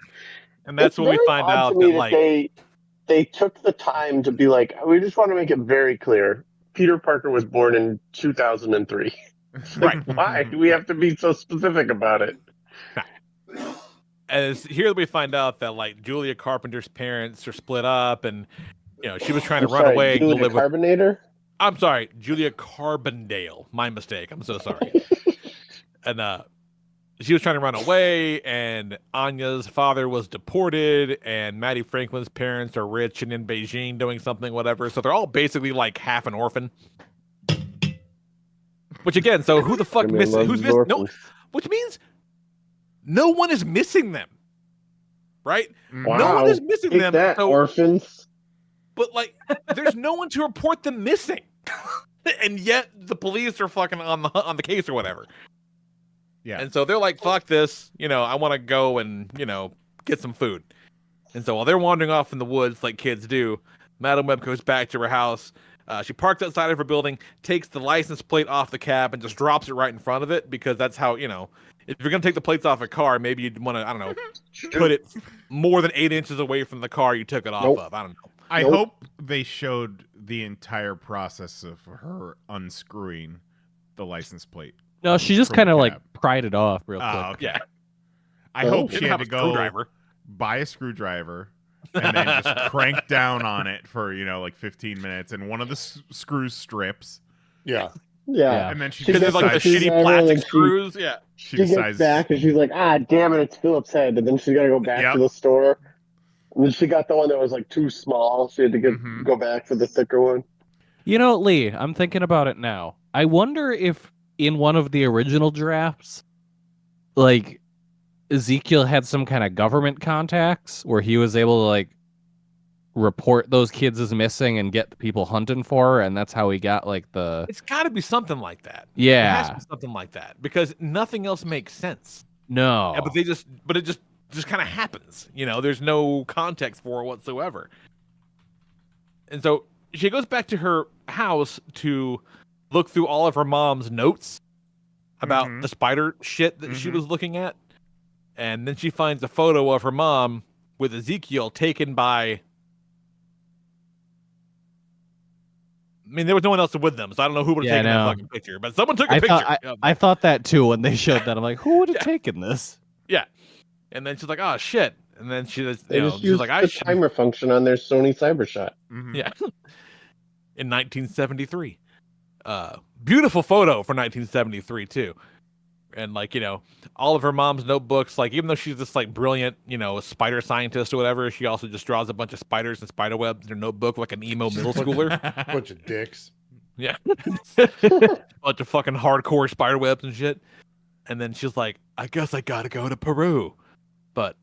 And that's when we find out that like they took the time to be like, we just want to make it very clear. Peter Parker was born in 2003. Like, why do we have to be so specific about it? As here we find out that like Julia Carpenter's parents are split up, and she was trying to run away. Julia Carbonator? I'm sorry, Julia Carbondale. My mistake. I'm so sorry. And she was trying to run away, and Anya's father was deported, and Maddie Franklin's parents are rich and in Beijing doing something, whatever. So they're all basically like half an orphan. Which again, so who the fuck missing? Who's missing? No, which means no one is missing them, right? Wow. No one is missing Take them. That, orphans. But like, there's no one to report them missing, and yet the police are fucking on the case or whatever. Yeah. And so they're like, "Fuck this," I want to go and get some food. And so while they're wandering off in the woods like kids do, Madam Web goes back to her house. She parks outside of her building, takes the license plate off the cab, and just drops it right in front of it because that's how, if you're going to take the plates off a car, maybe you'd want to, I don't know, put it more than 8 inches away from the car you took it off of. I don't know. I Nope. hope they showed the entire process of her unscrewing the license plate. No, she just From the kind of like cab. pried it off real quick. Oh, okay. Yeah. I Oh. hope She she didn't had have to a go screwdriver. buy a screwdriver and then just crank down on it for, like 15 minutes, and one of the screws strips. Yeah. Yeah. And then she Because gets it's like the the shitty screwdriver, and then plastic screws. Yeah. She decides. gets back and she's like, ah, damn it, it's Philip's head. And then she's got to go back Yep. to the store. And then she got the one that was like too small. She had to Mhm. go back for the thicker one. You know, Lee, I'm thinking about it now. I wonder if in one of the original drafts, like Ezekiel had some kind of government contacts where he was able to like report those kids as missing and get the people hunting for her, and that's how he got like the It's got to be something like that. It has to yeah. be something like that because nothing else makes sense. No. Yeah, but it just kind of happens. There's no context for it whatsoever. And so she goes back to her house to look through all of her mom's notes about the spider shit that she was looking at. And then she finds a photo of her mom with Ezekiel taken by... I mean, there was no one else with them, so I don't know who would have taken that fucking picture. But someone took a picture. I thought that too when they showed that. I'm like, who would have taken this? Yeah. And then she's like, oh, shit. And then she just, They just she's used like, the timer function on their Sony CyberShot. Yeah. In 1973. Beautiful photo for 1973, too. And, all of her mom's notebooks, even though she's this, brilliant, a spider scientist or whatever, she also just draws a bunch of spiders and spider webs in her notebook like an emo middle schooler. Bunch of dicks. Yeah. Bunch of fucking hardcore spider webs and shit. And then she's like, I guess I gotta go to Peru. But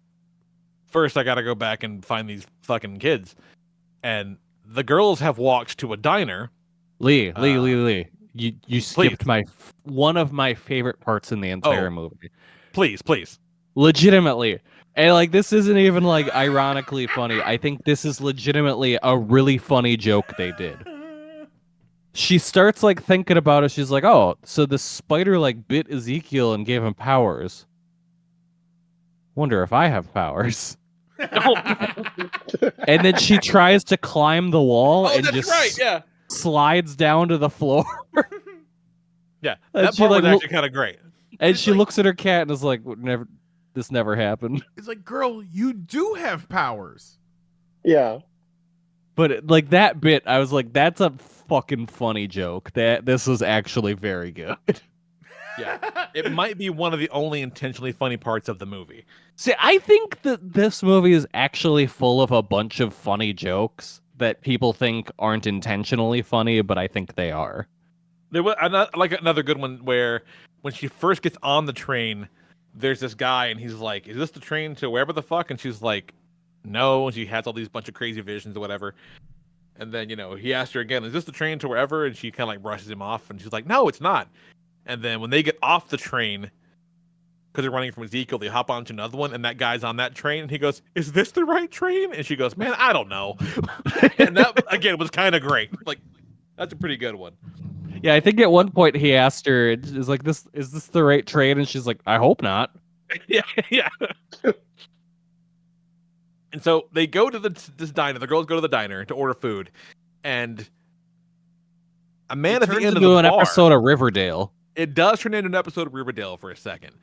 first I gotta go back and find these fucking kids. And the girls have walked to a diner. Lee. You skipped one of my favorite parts in the entire movie. Please. Legitimately. And this isn't even ironically funny. I think this is legitimately a really funny joke they did. She starts thinking about it. She's like, oh, so the spider bit Ezekiel and gave him powers. Wonder if I have powers. And then she tries to climb the wall and just slides down to the floor. Yeah, and that part was actually kind of great. And she looks at her cat and is like, this never happened. It's like, girl, you do have powers. Yeah. But that bit, I was like, that's a fucking funny joke. This was actually very good. Yeah, it might be one of the only intentionally funny parts of the movie. See, I think that this movie is actually full of a bunch of funny jokes that people think aren't intentionally funny, but I think they are. There was another good one where when she first gets on the train, there's this guy and he's like, "Is this the train to wherever the fuck?" And she's like, "No." And she has all these bunch of crazy visions or whatever. And then he asked her again, "Is this the train to wherever?" And she kind of brushes him off, and she's like, "No, it's not." And then when they get off the train, because they're running from Ezekiel, they hop onto another one, and that guy's on that train, and he goes, "Is this the right train?" And she goes, "Man, I don't know." And that again was kind of great. That's a pretty good one. Yeah, I think at one point he asked her, "Is this the right train?" And she's like, "I hope not." Yeah. And so they go to this diner. The girls go to the diner to order food, and a man at the end of the an bar, episode of Riverdale. It does turn into an episode of Riverdale for a second.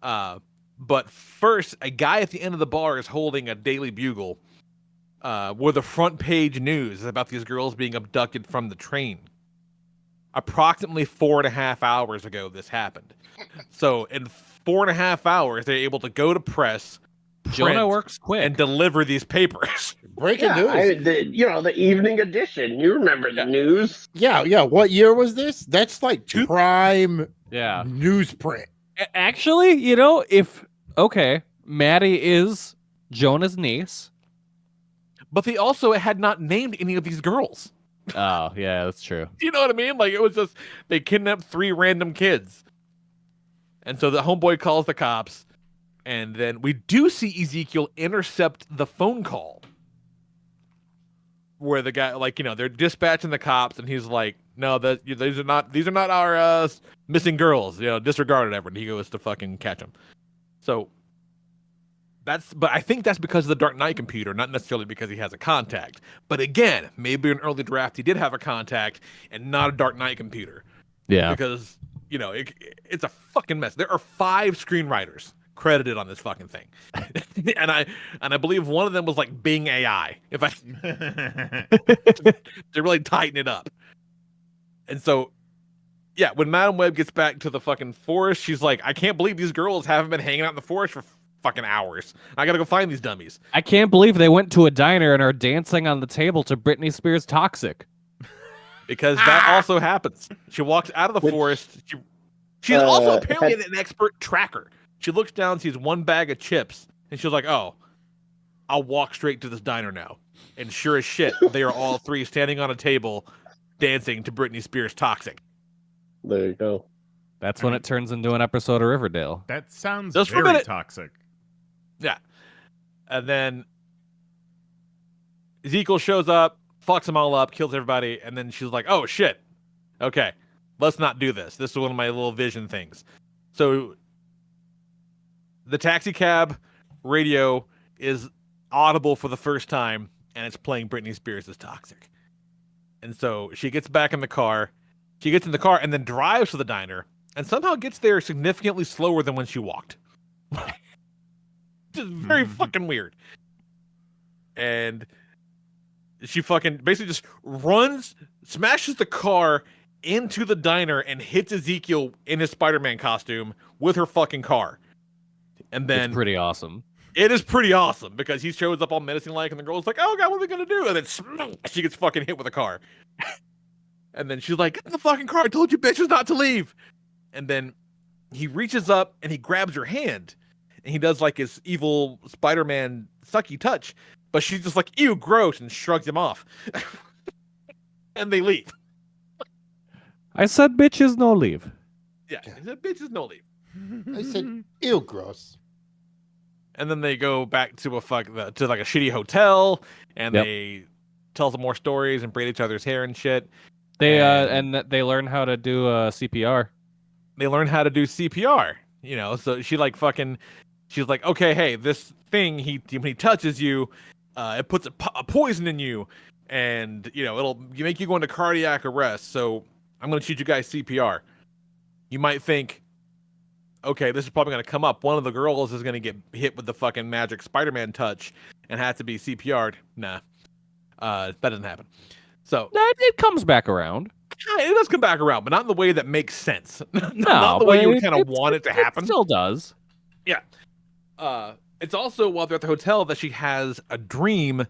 But first, a guy at the end of the bar is holding a Daily Bugle where the front page news is about these girls being abducted from the train. Approximately 4.5 hours ago, this happened. So in 4.5 hours, they're able to go to press, Jonah works quick, and deliver these papers. Breaking news. The evening edition. You remember the news? Yeah. What year was this? That's prime newsprint. Actually, Maddie is Jonah's niece. But they also had not named any of these girls. Oh, yeah, that's true. You know what I mean? It was just, they kidnapped 3 random kids. And so the homeboy calls the cops, and then we do see Ezekiel intercept the phone call. Where the guy, they're dispatching the cops, and he's like, "No, these are not our missing girls. Disregard it, ever." And he goes to fucking catch them. So But I think that's because of the Dark Knight computer, not necessarily because he has a contact. But again, maybe in an early draft he did have a contact and not a Dark Knight computer. Yeah. Because, it's a fucking mess. There are 5 screenwriters credited on this fucking thing. and I believe one of them was like Bing AI, to really tighten it up. And so, yeah, when Madam Web gets back to the fucking forest, she's like, I can't believe these girls haven't been hanging out in the forest for fucking hours. I gotta go find these dummies. I can't believe they went to a diner and are dancing on the table to Britney Spears' Toxic. Because that also happens. She walks out of the forest. She's also apparently an expert tracker. She looks down, sees one bag of chips, and she's like, oh, I'll walk straight to this diner now. And sure as shit, they are all 3 standing on a table dancing to Britney Spears' Toxic. There you go. That's when it turns into an episode of Riverdale. That sounds Just for a very minute. toxic. Yeah. And then Ezekiel shows up, fucks them all up, kills everybody, and then she's like, oh shit. Okay, let's not do this. This is one of my little vision things. So the taxi cab radio is audible for the first time, and it's playing Britney Spears' Toxic. And so she gets back in the car. She gets in the car and then drives to the diner, and somehow gets there significantly slower than when she walked. Just very fucking weird. And she fucking basically just runs, smashes the car into the diner and hits Ezekiel in his Spider-Man costume with her fucking car. And then It's pretty awesome. it is pretty awesome because he shows up all menacing-like, and the girl's like, "Oh god, what are we gonna do?" And then she gets fucking hit with a car. And then she's like, "Get in the fucking car! I told you bitches not to leave." And then he reaches up and he grabs her hand, and he does like his evil Spider-Man sucky touch, but she's just like, "Ew, gross," and shrugs him off. And they leave. I said bitches no leave. Yeah, he said, "Bitches no leave." I said, ew, gross. And then they go back to like a shitty hotel, and they tell some more stories and braid each other's hair and shit. They they learn how to do CPR. They learn how to do CPR, so she's like, okay, hey, this thing, when he touches you, it puts a poison in you, and it'll make you go into cardiac arrest. So I'm gonna teach you guys CPR. You might think, okay, this is probably gonna come up. One of the girls is gonna get hit with the fucking magic Spider-Man touch and have to be CPR'd. Nah, that doesn't happen. So It comes back around. it does come back around, but not in the way that makes sense. not No, the way but you would kind of want it to happen. It still does. Yeah. It's also while they're at the hotel that she has a dream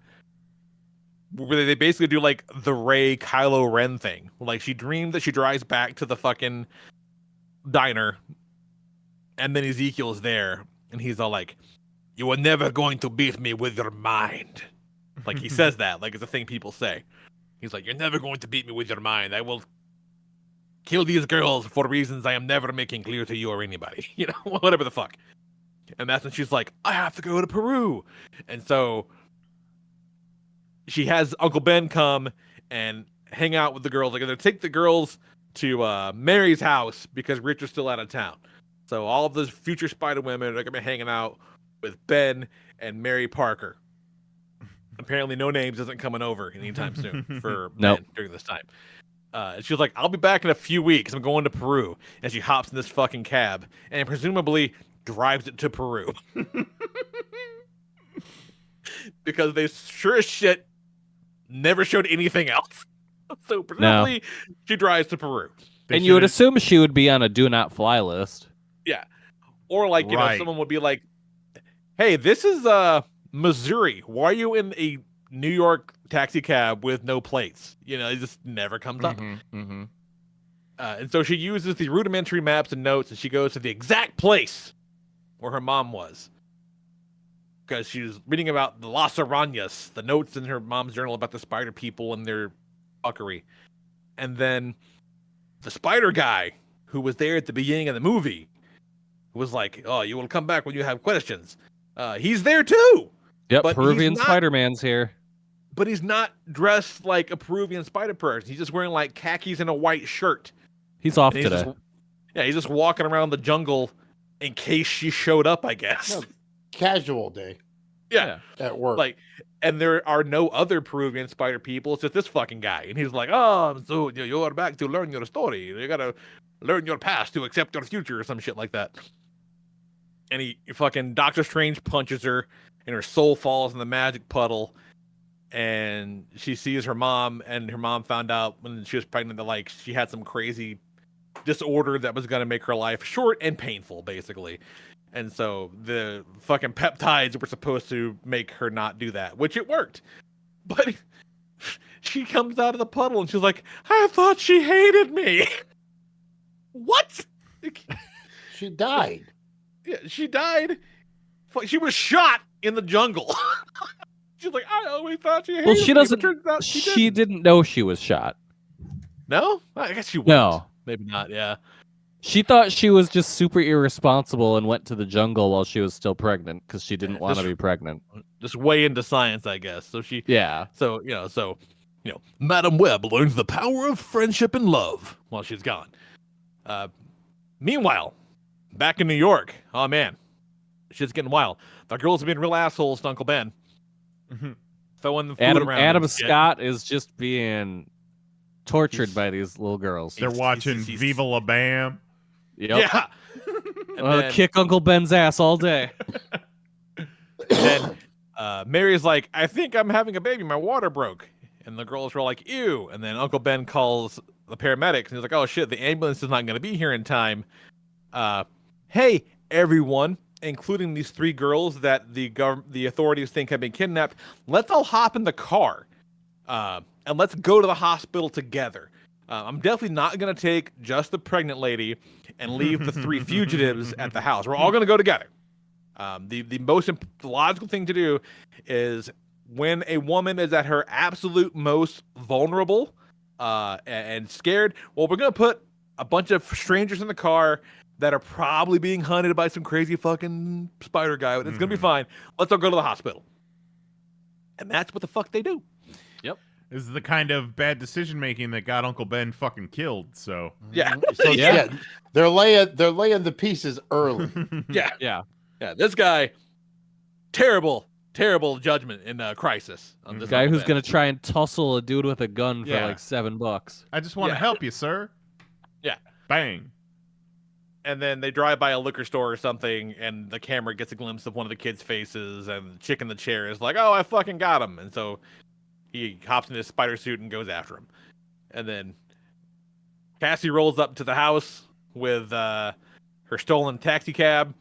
where they basically do like the Rey Kylo Ren thing. Like she dreamed that she drives back to the fucking diner, and then Ezekiel is there, and he's all like, "You are never going to beat me with your mind." Like he says that, like it's a thing people say. He's like, "You're never going to beat me with your mind. I will kill these girls for reasons I am never making clear to you or anybody." Whatever the fuck. And that's when she's like, "I have to go to Peru." And so she has Uncle Ben come and hang out with the girls. Like, they're going to take the girls to Mary's house because Richard's still out of town. So all of those future Spider Women are going to be hanging out with Ben and Mary Parker. Apparently, No Names isn't coming over anytime soon for Ben during this time. She was like, "I'll be back in a few weeks. I'm going to Peru." And she hops in this fucking cab and presumably drives it to Peru. Because they sure as shit never showed anything else. So presumably she drives to Peru. And you would assume she would be on a do not fly list. Yeah. Or like, someone would be like, "Hey, this is Missouri. Why are you in a New York taxi cab with no plates?" It just never comes up. And so she uses the rudimentary maps and notes, and she goes to the exact place where her mom was. Because she was reading about the Las Arañas, the notes in her mom's journal about the spider people and their fuckery. And then the spider guy, who was there at the beginning of the movie, was like, "Oh, you will come back when you have questions." He's there too. Yep, but Peruvian Spider-Man's here. But he's not dressed like a Peruvian spider person. He's just wearing like khakis and a white shirt. He's off today. He's just walking around the jungle in case she showed up, I guess. casual day Yeah. at work. Like, and there are no other Peruvian spider people. It's just this fucking guy. And he's like, oh, so you're back to learn your story. You gotta learn your past to accept your future or some shit like that. And he fucking Doctor Strange punches her and her soul falls in the magic puddle. And she sees her mom, and her mom found out when she was pregnant that like she had some crazy disorder that was gonna make her life short and painful, basically. And so the fucking peptides were supposed to make her not do that, which it worked. But she comes out of the puddle and she's like, I thought she hated me. What? She died. Yeah, she died. She was shot in the jungle. She's like, I always thought she hated Well, she me. doesn't. But turns out She didn't know she was shot. No? I guess she wouldn't. No. Maybe not, yeah. She thought she was just super irresponsible and went to the jungle while she was still pregnant because she didn't want to be pregnant. Just way into science, I guess. So she, Yeah. So Madam Webb learns the power of friendship and love while she's gone. Meanwhile, back in New York, oh man, shit's getting wild. The girls have been real assholes to Uncle Ben. Throwing the food around. Adam Scott is just being tortured by these little girls. They're watching Viva La Bam. Yep. Yeah. And kick Uncle Ben's ass all day. then Mary's like, I think I'm having a baby. My water broke. And the girls were like, ew. And then Uncle Ben calls the paramedics. And he's like, oh, shit, the ambulance is not going to be here in time. Hey, everyone, including these 3 girls that the authorities think have been kidnapped, let's all hop in the car. And let's go to the hospital together. I'm definitely not going to take just the pregnant lady and leave the 3 fugitives at the house. We're all going to go together. The most logical thing to do is when a woman is at her absolute most vulnerable and scared, well, we're going to put a bunch of strangers in the car that are probably being hunted by some crazy fucking spider guy. It's going to be fine. Let's all go to the hospital. And that's what the fuck they do. Yep. This is the kind of bad decision making that got Uncle Ben fucking killed. So yeah, So, yeah, they're laying the pieces early. Yeah. This guy, terrible judgment in Crisis. On this guy Uncle who's Ben. gonna try and tussle a dude with a gun for like $7. I just want to help you, sir. Yeah. Bang. And then they drive by a liquor store or something, and the camera gets a glimpse of one of the kids' faces, and the chick in the chair is like, oh, I fucking got him. And so he hops in his spider suit and goes after him. And then Cassie rolls up to the house with her stolen taxi cab.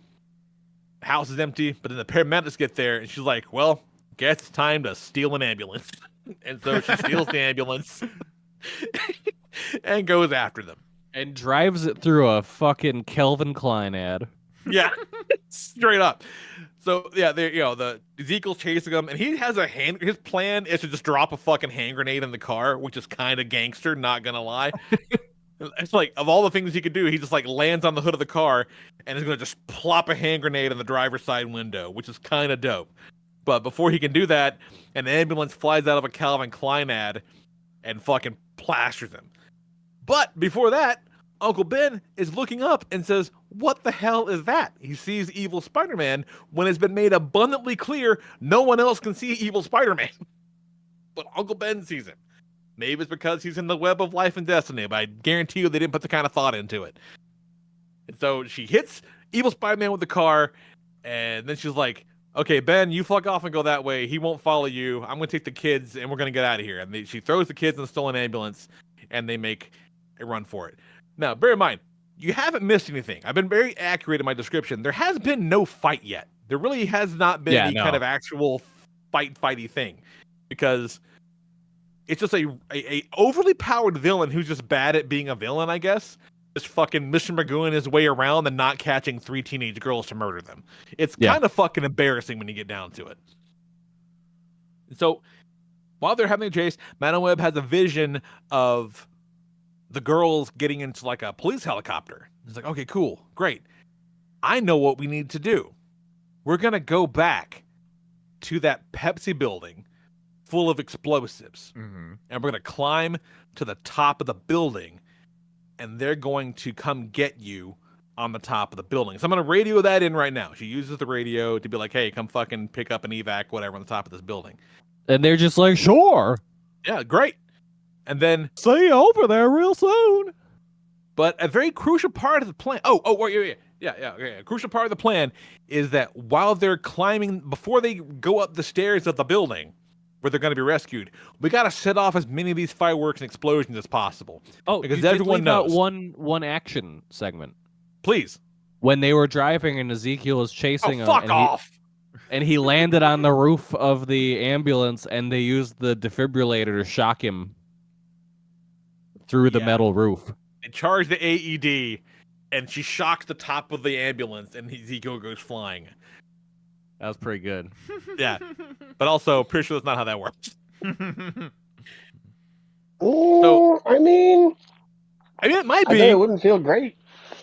House is empty, but then the paramedics get there, and she's like, well, guess it's time to steal an ambulance. And so she steals the ambulance and goes after them. And drives it through a fucking Calvin Klein ad. Yeah, straight up. So yeah, the Ezekiel's chasing him, and he has his plan is to just drop a fucking hand grenade in the car, which is kind of gangster, not gonna lie. It's like, of all the things he could do, he just like lands on the hood of the car and is gonna just plop a hand grenade in the driver's side window, which is kind of dope. But before he can do that, an ambulance flies out of a Calvin Klein ad and fucking plasters him. But before that, Uncle Ben is looking up and says, what the hell is that? He sees evil Spider-Man when it's been made abundantly clear no one else can see evil Spider-Man. But Uncle Ben sees him. Maybe it's because he's in the web of life and destiny, but I guarantee you they didn't put the kind of thought into it. And so she hits evil Spider-Man with the car, and then she's like, okay, Ben, you fuck off and go that way. He won't follow you. I'm going to take the kids, and we're going to get out of here. And she throws the kids in the stolen ambulance, and they make a run for it. Now, bear in mind, you haven't missed anything. I've been very accurate in my description. There has been no fight yet. There really has not been any kind of actual fighty thing, because it's just a overly powered villain who's just bad at being a villain, I guess. Just fucking Mr. Magoo his way around and not catching 3 teenage girls to murder them. It's kind of fucking embarrassing when you get down to it. So while they're having a chase, Madam Web has a vision of the girls getting into like a police helicopter. It's like, okay, cool, great. I know what we need to do. We're going to go back to that Pepsi building full of explosives. And we're going to climb to the top of the building, and they're going to come get you on the top of the building. So I'm going to radio that in right now. She uses the radio to be like, hey, come fucking pick up an evac, whatever, on the top of this building. And they're just like, sure. Yeah, great. And then see you over there real soon. But a very crucial part of the plan. Yeah. Crucial part of the plan is that while they're climbing, before they go up the stairs of the building where they're going to be rescued, we got to set off as many of these fireworks and explosions as possible. Oh, because you everyone did leave out knows. one action segment. Please. When they were driving and Ezekiel was chasing him. Fuck off. And he landed on the roof of the ambulance, and they used the defibrillator to shock him through the metal roof. They charge the AED, and she shocks the top of the ambulance, and Ezekiel goes flying. That was pretty good. Yeah. But also, pretty sure that's not how that works. I mean, it might I be. bet it wouldn't feel great.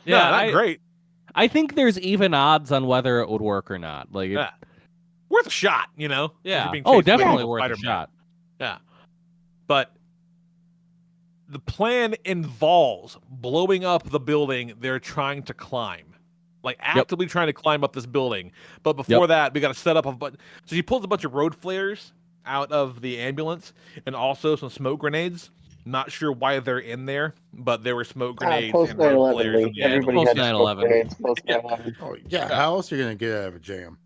Yeah, not great. I think there's even odds on whether it would work or not. Like, worth a shot, you know? Yeah. Oh, definitely worth a shot. Yeah. But the plan involves blowing up the building they're trying to climb. Like, actively trying to climb up this building. But before that, we got to set up a bunch. So she pulls a bunch of road flares out of the ambulance and also some smoke grenades. Not sure why they're in there, but there were smoke grenades and road flares. Everybody had smoke grenades post 9/11. Oh, yeah. How else are you going to get out of a jam?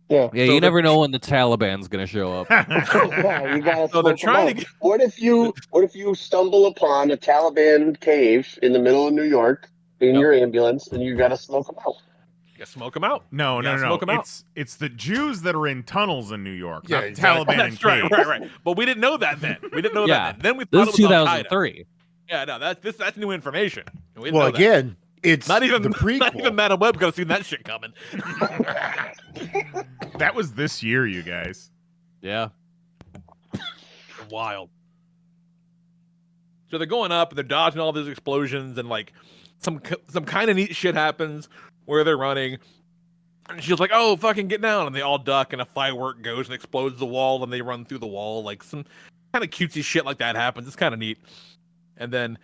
Yeah, you never know when the Taliban's going to show up. Yeah, you gotta. So they're trying to. What if you stumble upon a Taliban cave in the middle of New York in your ambulance, and you got to smoke them out? You smoke them out. No. Smoke them out. It's the Jews that are in tunnels in New York, not exactly. Taliban That's in caves. right. But we didn't know that then. We didn't know that then. Then we thought This it is was 2003. Yeah, no, that's new information. We didn't Well, know that. again, it's not even the prequel. Not even Madam Web could have seen that shit coming. That was this year, you guys. Yeah. Wild. So they're going up and they're dodging all these explosions, and like some kind of neat shit happens where they're running. And she's like, "Oh, fucking get down!" And they all duck, and a firework goes and explodes the wall, and they run through the wall. Like some kind of cutesy shit like that happens. It's kind of neat. And then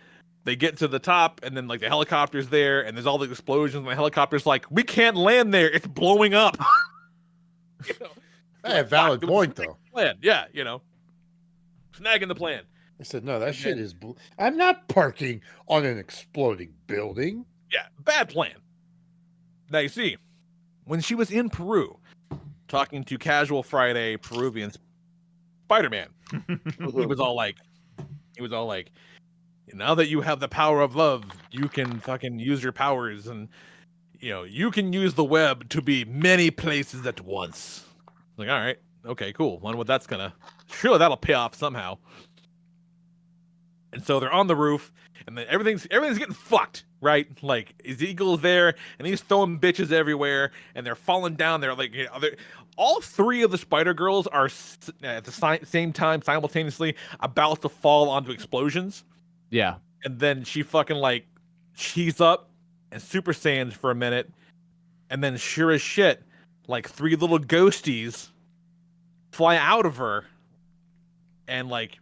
they get to the top, and then like the helicopter's there, and there's all the explosions. And the helicopter's like, "We can't land there; it's blowing up." You know, Hey, valid point, though. Plan, yeah, you know, snagging the plan. I said, no, that shit is. I'm not parking on an exploding building. Yeah, bad plan. Now you see, when she was in Peru, talking to Casual Friday Peruvian Spider-Man, he was all like, now that you have the power of love, you can fucking use your powers, and you know, you can use the web to be many places at once. Like, all right, okay, cool. Wonder what that's gonna. Surely that'll pay off somehow. And so they're on the roof, and then everything's getting fucked, right? Like Ezekiel's there, and he's throwing bitches everywhere, and they're falling down. They're like, you know, all three of the Spider Girls are at the same time, simultaneously, about to fall onto explosions. Yeah. And then she fucking like cheese up and Super Saiyans for a minute, and then sure as shit, like three little ghosties fly out of her, and like,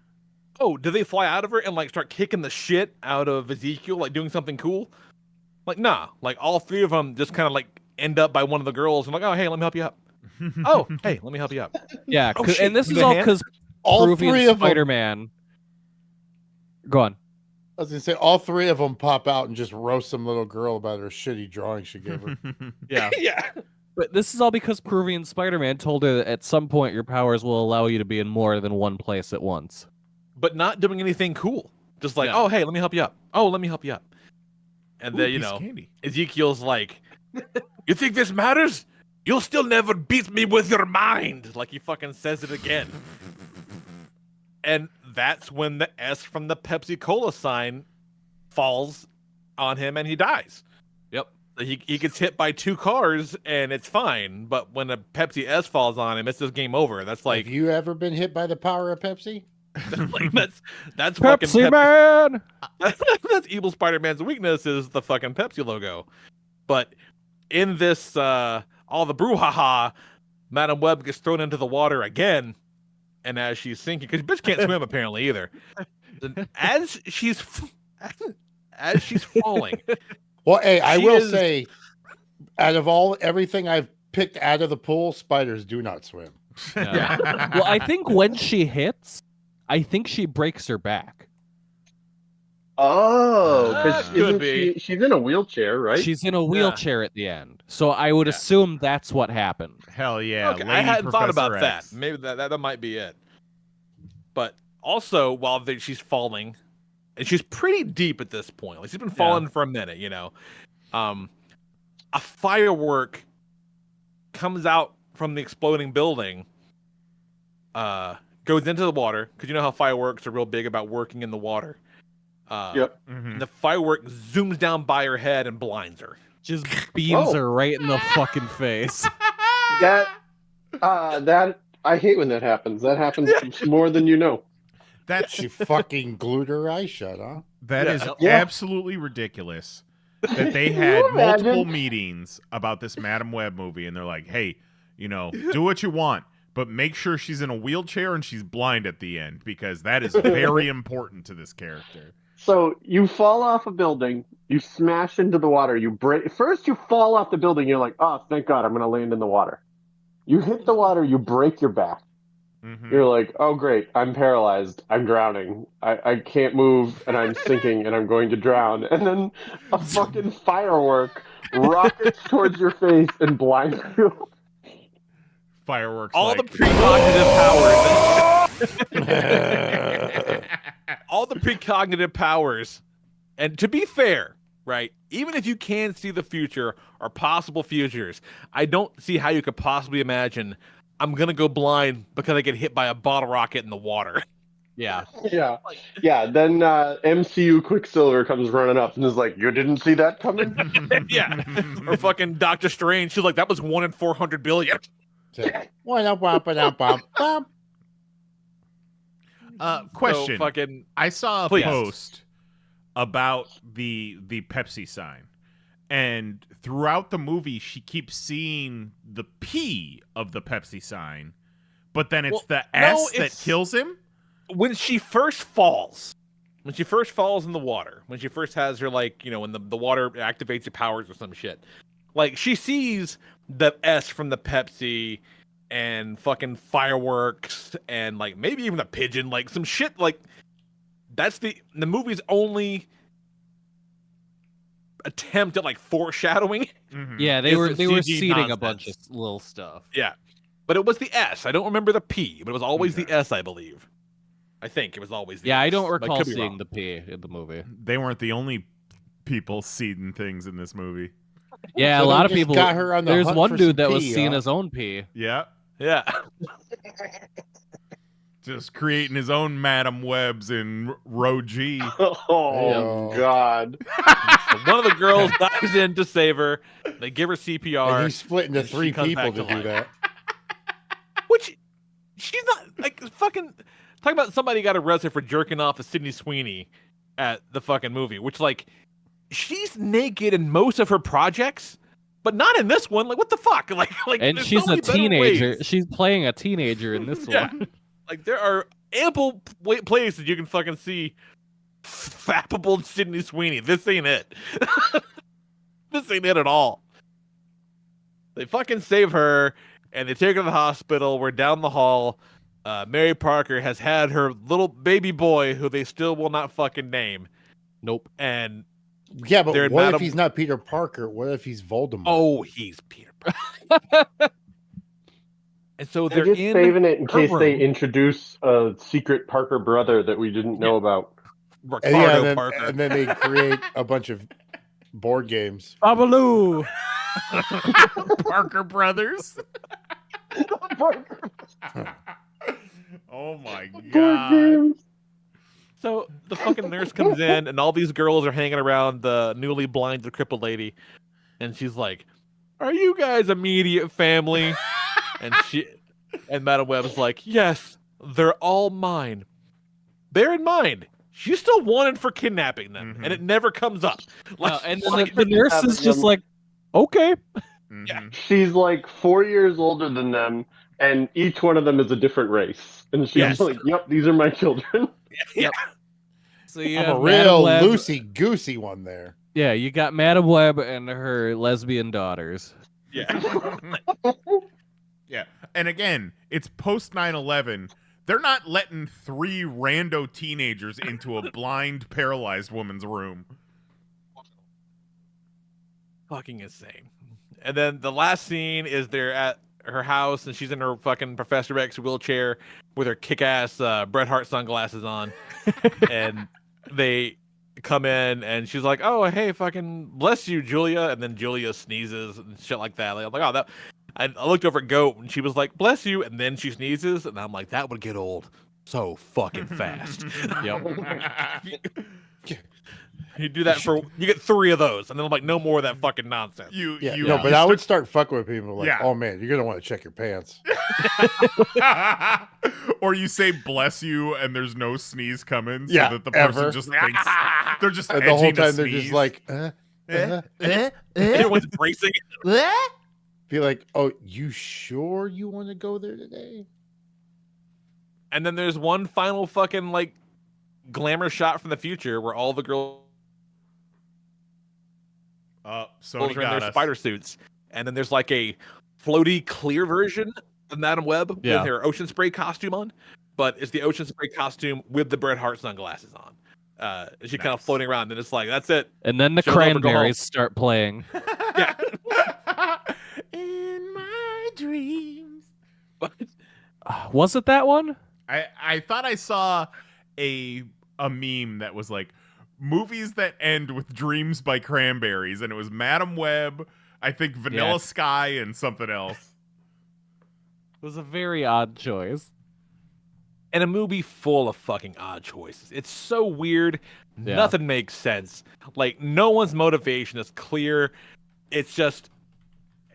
oh, do they fly out of her and like start kicking the shit out of Ezekiel, like doing something cool? Like, nah, like all three of them just kind of like end up by one of the girls and like, oh, hey, let me help you up. Oh, hey, let me help you up. Yeah, Oh, shit, and this in is the all hand? because All Peruvian three of them. Spider-Man. Go on. I was gonna say all three of them pop out and just roast some little girl about her shitty drawing she gave her. Yeah. Yeah. But this is all because Peruvian Spider-Man told her that at some point your powers will allow you to be in more than one place at once. But not doing anything cool. Just like, Yeah. oh, hey, let me help you up. Oh, let me help you up. And Ooh, then, you piece of know, candy. Ezekiel's like, you think this matters? You'll still never beat me with your mind. Like he fucking says it again. And that's when the S from the Pepsi Cola sign falls on him and he dies. Yep. So he gets hit by two cars and it's fine. But when a Pepsi S falls on him, it's just game over. That's like, Have you ever been hit by the power of Pepsi? like that's fucking Pepsi Man! That's evil Spider-Man's weakness is the fucking Pepsi logo. But in this all the brouhaha, Madam Web gets thrown into the water again, and as she's sinking, because bitch can't swim apparently either. As she's falling, Well, hey, I will is- say, out of everything I've picked out of the pool, spiders do not swim. Yeah. Well, I think when she hits, I think she breaks her back. Oh, because Could be. she's in a wheelchair, right? She's in a wheelchair at the end, so I would assume that's what happened. Hell yeah. Okay, I Lady hadn't thought about Professor X. that. Maybe that might be it. But also, while she's falling, and she's pretty deep at this point. Like she's been falling for a minute, you know. A firework comes out from the exploding building, goes into the water, because you know how fireworks are real big about working in the water. Yep. And the firework zooms down by her head and blinds her. Just beams her right in the fucking face. That I hate when that happens. That happens more than you know. She fucking glued her eyes shut, huh? That is absolutely ridiculous. That they had multiple meetings about this Madam Web movie, and they're like, hey, you know, do what you want, but make sure she's in a wheelchair and she's blind at the end, because that is very important to this character. So you fall off a building, you smash into the water, you break. First, you fall off the building. You're like, oh, thank God, I'm going to land in the water. You hit the water, you break your back. Mm-hmm. You're like, oh, great, I'm paralyzed. I'm drowning. I can't move, and I'm sinking, and I'm going to drown. And then a fucking firework rockets towards your face and blinds you. Fireworks. All like, the precognitive powers. All the precognitive powers. And to be fair, right, even if you can see the future or possible futures, I don't see how you could possibly imagine I'm going to go blind because I get hit by a bottle rocket in the water. Yeah. Yeah. Then MCU Quicksilver comes running up and is like, you didn't see that coming? Yeah. Or fucking Doctor Strange. She's like, that was 1 in 400 billion. Question. So fucking, I saw a post about the Pepsi sign, and throughout the movie she keeps seeing the P of the Pepsi sign, but then it's the S that kills him. When she first falls in the water, when she first has her, like, you know, when the water activates your powers or some shit, like she sees the S from the Pepsi and fucking fireworks and like maybe even a pigeon, like some shit. Like that's the movie's only attempt at like foreshadowing. Mm-hmm. Yeah, they were CG seeding nonsense. a bunch of little stuff. Yeah, but it was the S. I don't remember the P, but it was always the S, I believe. I think it was always the S. I don't recall could be seeing wrong. the P in the movie. They weren't the only people seeding things in this movie. Yeah, So a lot they of just people. got her on the There's hunt one for dude some that was pee, seeing huh? his own P. Yeah. Yeah. Just creating his own Madam Webs in row G. Oh, God. So one of the girls dives in to save her. They give her CPR. And he's split into and she 3 comes people back to do life. that. Which she's not like fucking talking about somebody got arrested for jerking off to Sydney Sweeney at the fucking movie, which like she's naked in most of her projects, but not in this one. Like what the fuck? Like And there's she's so a many better teenager. ways. She's playing a teenager in this Yeah. one. Like there are ample places you can fucking see fappable Sydney Sweeney. This ain't it. This ain't it at all. They fucking save her and they take her to the hospital. We're down the hall. Mary Parker has had her little baby boy, who they still will not fucking name. Nope. And Yeah, but they're what Madam- if he's not Peter Parker? What if he's Voldemort? oh, he's Peter Parker. And so They're they're just in saving it in her case they room. introduce a secret Parker brother that we didn't know about. Ricardo And, yeah, Parker. and then they create a bunch of board games. Babaloo. Parker Brothers. Oh my god. So the fucking nurse comes in, and all these girls are hanging around the newly blinded crippled lady, and she's like, "Are you guys immediate family?" and Madam Web's like, "Yes, they're all mine." Bear in mind, she's still wanted for kidnapping them, and it never comes up. Like, And then the nurse is just like, okay. Mm-hmm. She's like 4 years older than them, and each one of them is a different race. And she's Yes. like, yep, these are my children. yeah. So you I'm have a Madam real Web, loosey goosey one there. Yeah, you got Madam Web and her lesbian daughters. Yeah. Yeah. And again, it's post 9/11. They're not letting 3 rando teenagers into a blind, paralyzed woman's room. Fucking insane. And then the last scene is they're at her house and she's in her fucking Professor X wheelchair with her kick-ass Bret Hart sunglasses on. And they come in and she's like, "Oh, hey, fucking bless you, Julia." And then Julia sneezes and shit like that. Like, I'm like, oh, that. I looked over at Goat and she was like, "Bless you," and then she sneezes, and I'm like, that would get old so fucking fast. You do that you get 3 of those, and then I'm like, no more of that fucking nonsense. But I would start fucking with people like, oh man, you're gonna want to check your pants. Or you say "bless you" and there's no sneeze coming, so Yeah, that the person ever. just thinks they're just And the whole edging to time they're just sneeze. like, Everyone's bracing. Be like, oh, you sure you want to go there today? And then there's one final fucking like glamour shot from the future where all the girls Sony are in got their us. spider suits, and then there's like a floaty clear version of Madam Web with her ocean spray costume on, but it's the ocean spray costume with the Bret Hart sunglasses on. She kind of floating around, and it's like, that's it. And then the Show's over, go home. Cranberries start playing. Yeah. In my dreams. Was it that one? I thought I saw a meme that was like movies that end with dreams by Cranberries, and it was Madam Web, I think Vanilla Sky, and something else. It was a very odd choice. And a movie full of fucking odd choices. It's so weird. Yeah. Nothing makes sense. Like, no one's motivation is clear. It's just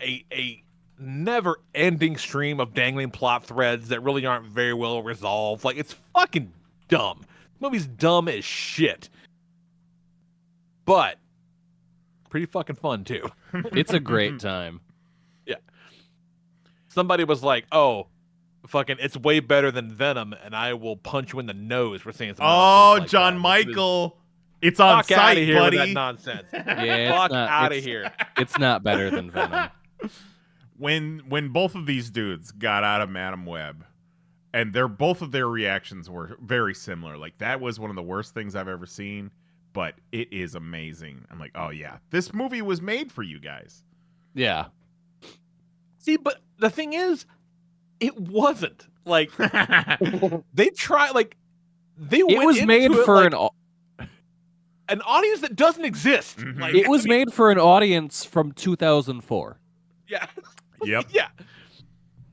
a never-ending stream of dangling plot threads that really aren't very well resolved. Like, it's fucking dumb. The movie's dumb as shit. But pretty fucking fun, too. It's a great time. Yeah. Somebody was like, oh, fucking, it's way better than Venom, and I will punch you in the nose for saying something. Oh, like John that. Michael. It's on Fuck site, out of here buddy. with that nonsense. Yeah, Fuck out of here. It's not better than Venom. When both of these dudes got out of Madam Web, and both of their reactions were very similar. Like, that was one of the worst things I've ever seen, but it is amazing. I'm like, oh yeah, this movie was made for you guys. Yeah. See, but the thing is, it wasn't. Like, they tried, like, they went It was made into it for like an audience that doesn't exist. Mhm. Like, It was I mean, made for an audience from 2004. Yeah. Yep. Yeah.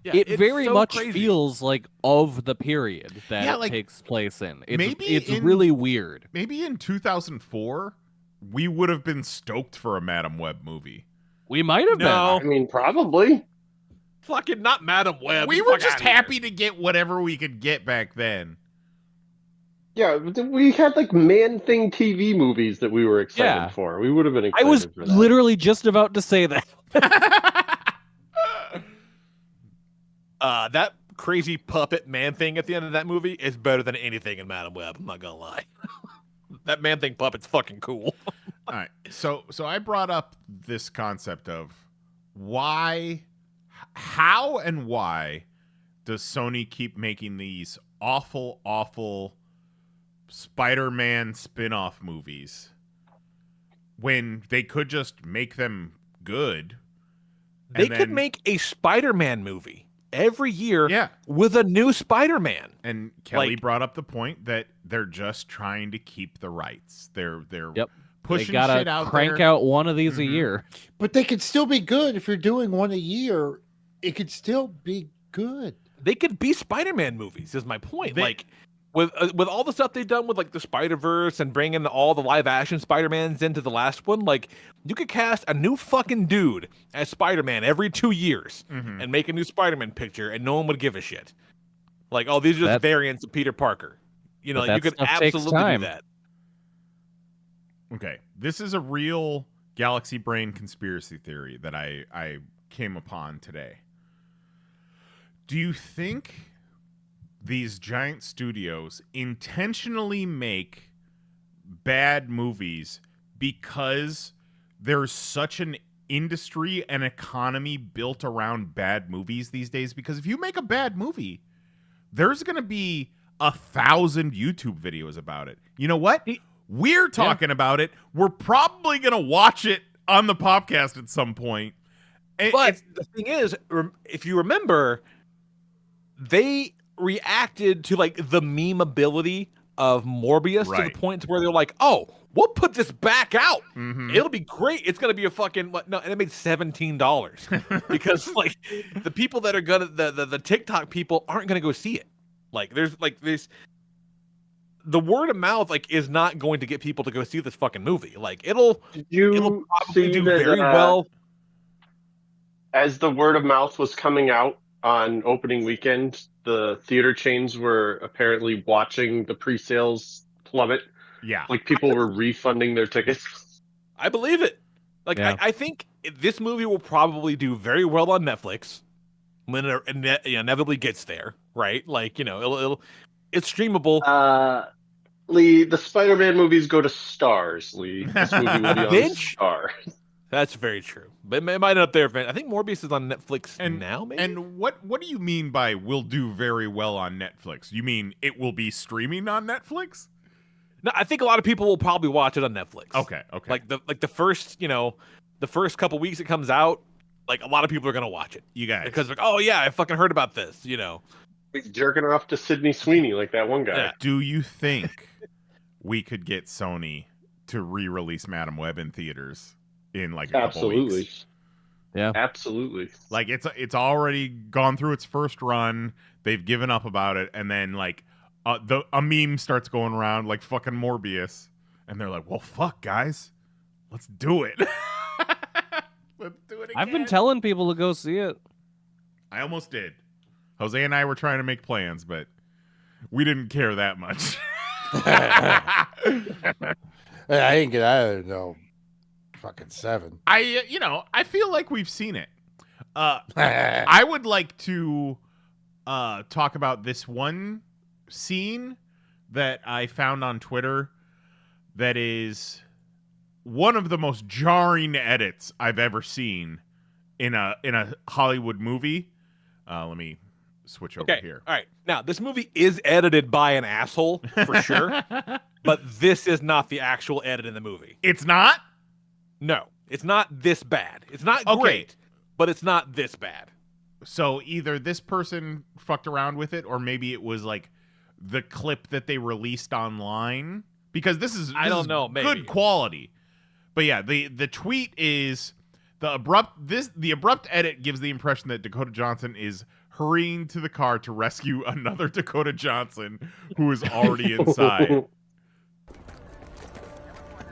Yeah, It it's very so much crazy. feels like of the period that Yeah, it like, takes place in. It's maybe it's in- really weird. Maybe in 2004, we would have been stoked for a Madam Web movie. We might have No. I mean, probably. Fucking not Madam Web. We Get were the fuck just outta here. happy to get whatever we could get back then. Yeah, we had like Man-Thing TV movies that we were excited Yeah. for. We would have been I excited was for that. literally just about to say that. That crazy puppet man thing at the end of that movie is better than anything in Madam Web. I'm not gonna lie. That man thing puppet's fucking cool. All right. So I brought up this concept of how and why does Sony keep making these awful Spider-Man spin-off movies when they could just make them good? They and could then- make a Spider-Man movie every year Yeah. with a new Spider-Man. And Kelly Like- brought up the point that they're just trying to keep the rights. They're Yep. pushing They gotta shit out crank there. out one of these a Mhm. year. But they could still be good if you're doing one a year. It could still be good. They could be Spider-Man movies, is my point. They- Like, with all the stuff they've done with like the Spider-Verse and bringing all the live-action Spider-Mans into the last one, like, you could cast a new fucking dude as Spider-Man every 2 years Mhm. and make a new Spider-Man picture, and no one would give a shit. Like, oh, these are just That- variants of Peter Parker. You know, But like, you that could stuff takes absolutely time. do that. Okay, this is a real galaxy brain conspiracy theory that I came upon today. Do you think these giant studios intentionally make bad movies because there's such an industry and economy built around bad movies these days. Because if you make a bad movie, there's going to be 1,000 YouTube videos about it. You know what? We're talking about it. We're probably going to watch it on the podcast at some point. But the thing is, if you remember, they reacted to like the memeability of Morbius to the point where they're like, "Oh, we'll put this back out. It'll be great. It's gonna be a fucking no." And it made $17 because like the people that are gonna the TikTok people aren't gonna go see it. Like there's the word of mouth like is not going to get people to go see this fucking movie. Like it'll probably do very well. As the word of mouth was coming out on opening weekend, the theater chains were apparently watching the pre-sales plummet. Yeah. Like people were refunding their tickets. I believe it. Like I think this movie will probably do very well on Netflix when it inevitably gets there, right? Like, it's streamable. Lee, the Spider-Man movies go to stars, Lee. This movie will be on Stars. That's very true. But it might not there. I think Morbius is on Netflix now, maybe? And what do you mean by will do very well on Netflix? You mean it will be streaming on Netflix? No, I think a lot of people will probably watch it on Netflix. Okay. Like the first, the first couple weeks it comes out, like a lot of people are gonna watch it. You guys. Because like, oh yeah, I fucking heard about this, He's jerking off to Sydney Sweeney like that one guy. Yeah. Do you think we could get Sony to re-release Madam Web in theaters in like a couple weeks? Yeah. Absolutely. Like it's already gone through its first run. They've given up about it, and then like a meme starts going around like fucking Morbius, and they're like, "Well, fuck, guys, let's do it." Let's do it again. I've been telling people to go see it. I almost did. Jose and I were trying to make plans, but we didn't care that much. I ain't get out of no fucking 7. I feel like we've seen it. I would like to talk about this one scene that I found on Twitter that is one of the most jarring edits I've ever seen in a Hollywood movie. Let me switch over here. All right. Now, this movie is edited by an asshole for sure, but this is not the actual edit in the movie. It's not? No, it's not this bad. It's not great, but it's not this bad. So either this person fucked around with it, or maybe it was like the clip that they released online, because this is I don't know, maybe good quality. But yeah, the tweet is the abrupt edit gives the impression that Dakota Johnson is hurrying to the car to rescue another Dakota Johnson who is already inside.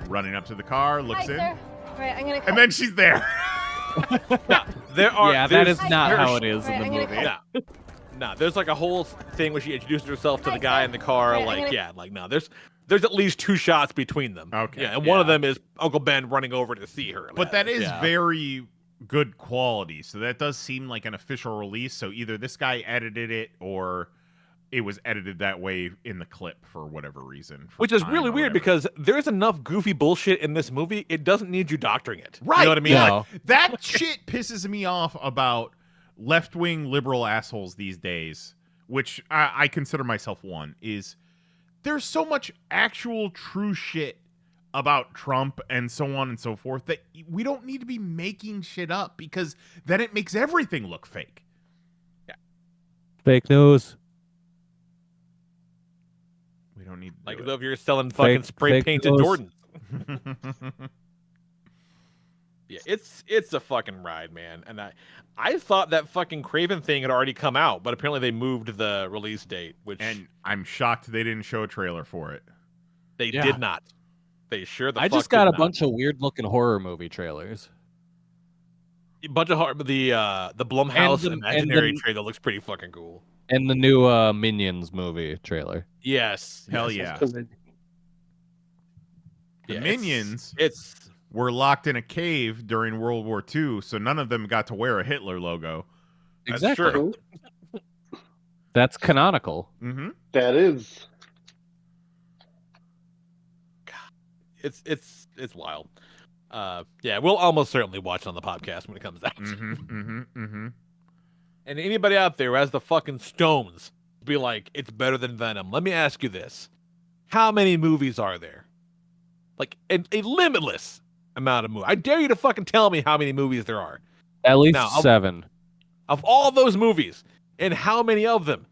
Running up to the car, looks in, Right, and then she's there. That is not how it is in the movie. No, there's like a whole thing where she introduces herself to the guy in the car. There's at least 2 shots between them. Okay. Yeah, and one of them is Uncle Ben running over to see her. But that is very good quality. So that does seem like an official release. So either this guy edited it or it was edited that way in the clip for whatever reason. Which is really weird because there's enough goofy bullshit in this movie. It doesn't need you doctoring it. Right. You know what I mean? Yeah. That shit pisses me off about left-wing liberal assholes these days, which I consider myself one, is there's so much actual true shit about Trump and so on and so forth that we don't need to be making shit up, because then it makes everything look fake. Yeah. Fake news. We don't need like as if you're selling fucking spray painted Jordans. Yeah, it's a fucking ride, man. And I thought that fucking Craven thing had already come out, but apparently they moved the release date, and I'm shocked they didn't show a trailer for it. They did not. They sure the I fuck just got did a not. bunch of weird looking horror movie trailers. A bunch of the Blumhouse And Imaginary the- trailer looks pretty fucking cool. And the new Minions movie trailer. Yes. Hell yes. yeah. The Minions it's were locked in a cave during World War II, so none of them got to wear a Hitler logo. That's Exactly. true. That's canonical. Mm-hmm. That is. it's wild. Yeah, we'll almost certainly watch it on the podcast when it comes out. Mm-hmm. And anybody out there who has the fucking stones to be like, it's better than Venom, let me ask you this. How many movies are there? Like, a limitless amount of movies. I dare you to fucking tell me how many movies there are. At least Now, 7. Of all those movies, and how many of them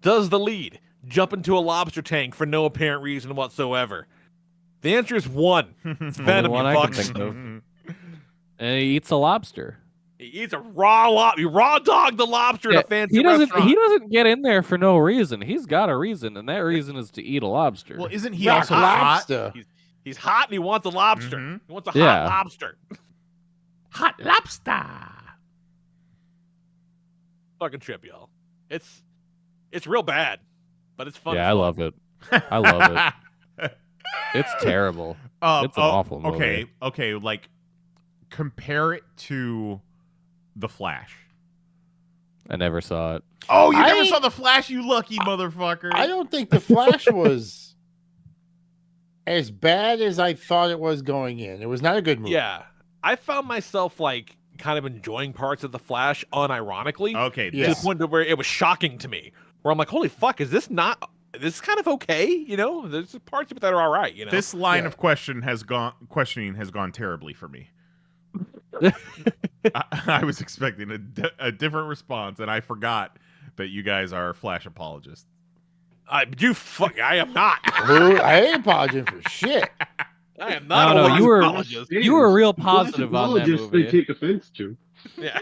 does the lead jump into a lobster tank for no apparent reason whatsoever? The answer is 1. It's Venom, one you I can fucks. think of. And he eats a lobster. He eats a raw dog the lobster in a fancy restaurant. He doesn't get in there for no reason. He's got a reason, and that reason is to eat a lobster. Well, isn't he also hot? He's hot and he wants a lobster. Mm-hmm. He wants a hot lobster. Hot lobster. Fucking trip, y'all. It's real bad, but it's fun. Yeah, I love it. I love it. It's terrible. It's an awful movie. Okay, like compare it to The Flash. I never saw it. Oh, you never saw The Flash, you lucky motherfucker. I don't think The Flash was as bad as I thought it was going in. It was not a good movie. Yeah. I found myself like kind of enjoying parts of The Flash unironically. Okay. To the point where it was shocking to me. Where I'm like, holy fuck, is this kind of okay? You know, there's parts of it that are all right. You know, this line of questioning has gone terribly for me. I was expecting a different response, and I forgot that you guys are Flash apologists. I am not. I ain't apologizing for shit. I am not. No, you were real positive on that movie. They take offense to. Yeah.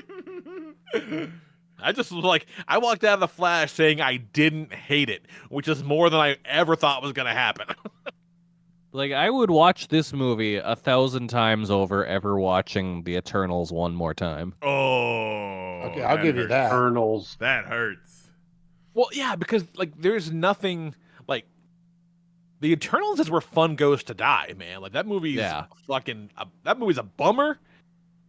I walked out of The Flash saying I didn't hate it, which is more than I ever thought was going to happen. Like, I would watch this movie 1,000 times over ever watching The Eternals one more time. Oh. Okay, I'll give you that. Eternals. That hurts. Well, yeah, because like there's nothing like The Eternals is where fun goes to die, man. Like that movie's that movie's a bummer,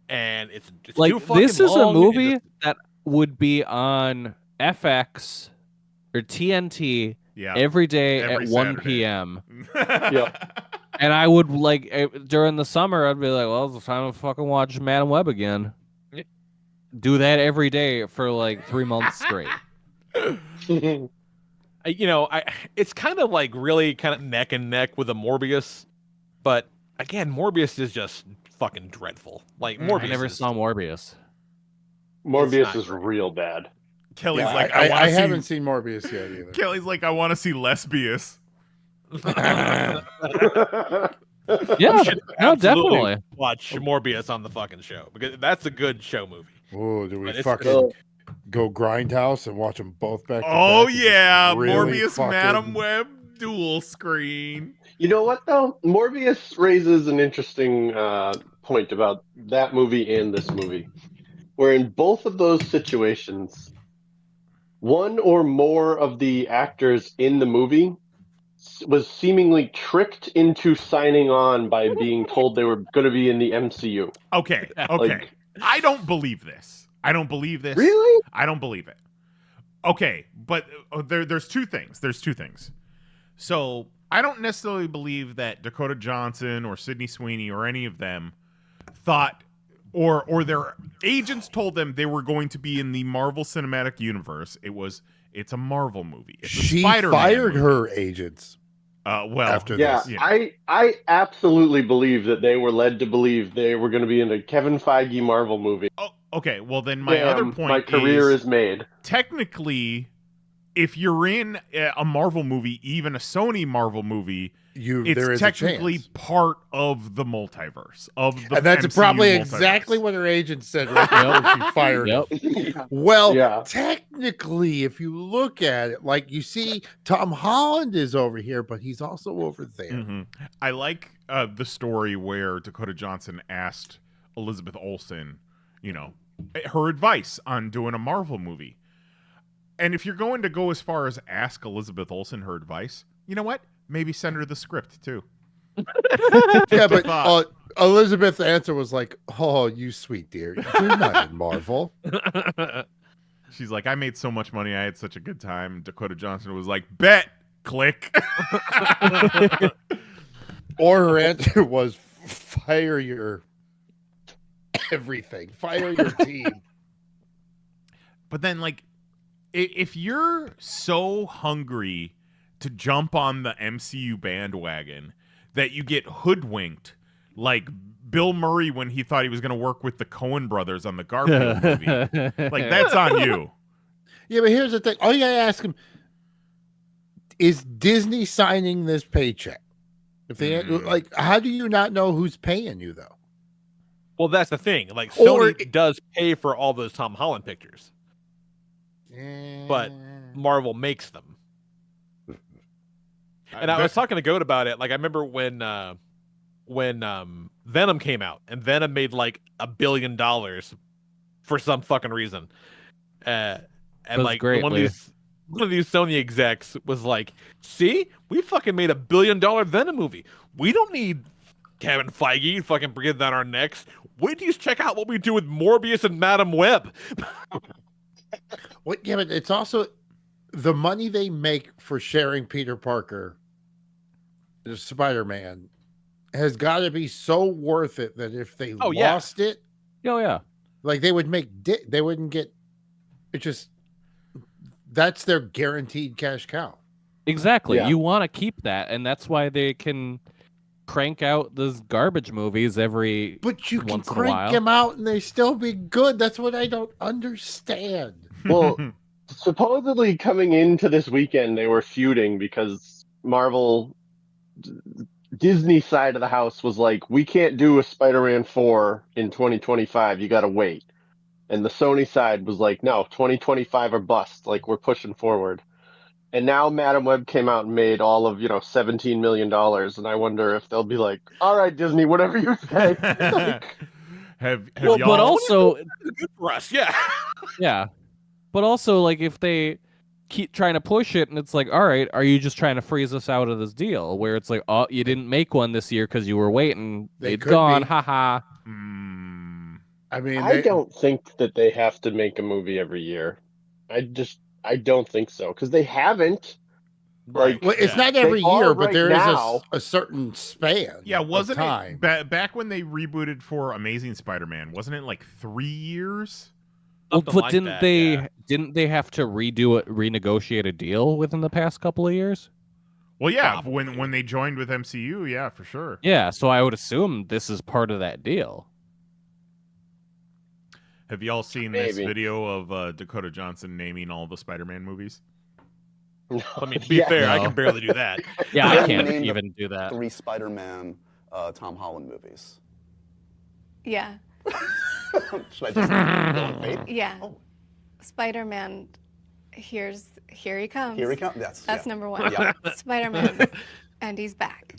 and it's like too fucking this is long a movie that would be on FX or TNT every day at 1 p.m. And I would during the summer I'd be like, well, it's time to fucking watch Madam Web again. Do that every day for like 3 months straight. It's kind of like really kind of neck and neck with a Morbius, but again, Morbius is just fucking dreadful. Like Morbius, I never saw Morbius. Morbius is real bad. Kelly's Yeah, like, I haven't seen Morbius yet either. Kelly's like, I want to see Lesbius. Yeah, no, definitely watch Morbius on the fucking show because that's a good show movie. Oh, do we fucking go Grindhouse and watch them both back? Oh back yeah, really Morbius Madam Web dual screen. You know what though? Morbius raises an interesting point about that movie and this movie, where in both of those situations, one or more of the actors in the movie was seemingly tricked into signing on by being told they were going to be in the MCU. Okay. I don't believe this. Really? I don't believe it. Okay, but there's two things. So I don't necessarily believe that Dakota Johnson or Sydney Sweeney or any of them thought or their agents told them they were going to be in the Marvel Cinematic Universe. It's a Marvel movie. It's a She Spider-Man fired movie. her agents. After this. I absolutely believe that they were led to believe they were going to be in a Kevin Feige Marvel movie. Oh, okay. Well, then my other point my career is made. Technically, if you're in a Marvel movie, even a Sony Marvel movie, there is technically a chance. Part of the multiverse of the and that's MCU probably multiverse. exactly what her agent said right before she fired him. Well, technically, if you look at it, like you see, Tom Holland is over here, but he's also over there. Mm-hmm. I like the story where Dakota Johnson asked Elizabeth Olsen, her advice on doing a Marvel movie. And if you're going to go as far as ask Elizabeth Olsen her advice, you know what? Maybe send her the script too. Yeah, but Elizabeth's answer was like, "Oh, you sweet dear, you're not in Marvel." She's like, "I made so much money, I had such a good time." Dakota Johnson was like, "Bet, click." Or her answer was fire your everything, fire your team. But then, like, if you're so hungry to jump on the MCU bandwagon that you get hoodwinked, like Bill Murray when he thought he was going to work with the Coen brothers on the Garfield movie, like, that's on you. Yeah, but here's the thing. All you gotta ask him, is Disney signing this paycheck? If they like, how do you not know who's paying you though? Well, that's the thing. Like, Sony does pay for all those Tom Holland pictures, but Marvel makes them. And I was talking to Goat about it. Like, I remember when Venom came out, and Venom made like $1 billion for some fucking reason. And like one of these Sony execs was like, "See, we fucking made $1 billion Venom movie. We don't need Kevin Feige fucking breathing down our necks. Wait till you check out what we do with Morbius and Madam Web." Yeah, but it's also the money they make for sharing Peter Parker, the Spider-Man, has got to be so worth it that if they lost it, like they would they wouldn't get it. Just that's their guaranteed cash cow. Exactly. Yeah. You want to keep that, and that's why they can crank out those garbage movies every. But you can once crank in a while. them out, and they still be good. That's what I don't understand. Well, supposedly coming into this weekend, they were feuding because Disney side of the house was like, we can't do a Spider-Man 4 in 2025. You got to wait. And the Sony side was like, no, 2025 or bust. Like, we're pushing forward. And now Madam Web came out and made all of, $17 million. And I wonder if they'll be like, all right, Disney, whatever you say. have well, y'all... But also, good for us, yeah. Yeah. But also, like, if they keep trying to push it, and it's like, all right, are you just trying to freeze us out of this deal? Where it's like, oh, you didn't make one this year because you were waiting. It's gone, haha. I mean, I don't think that they have to make a movie every year. I don't think so, because they haven't. Like, well, it's not every year, but there is a certain span. Yeah, wasn't of time. it back when they rebooted for Amazing Spider-Man? Wasn't it like 3 years? Well, but like didn't they have to renegotiate a deal within the past couple of years? Well, yeah, when they joined with MCU, yeah, for sure. Yeah, so I would assume this is part of that deal. Have y'all seen this video of Dakota Johnson naming all the Spider-Man movies? No. I mean, to be fair, I can barely do that. Yeah, I can't even do that. 3 Spider-Man Tom Holland movies. Yeah. Should I just go on faith? Yeah. Oh. Spider-Man, here he comes. Here he comes, That's number 1. Yeah. Spider-Man, and he's back.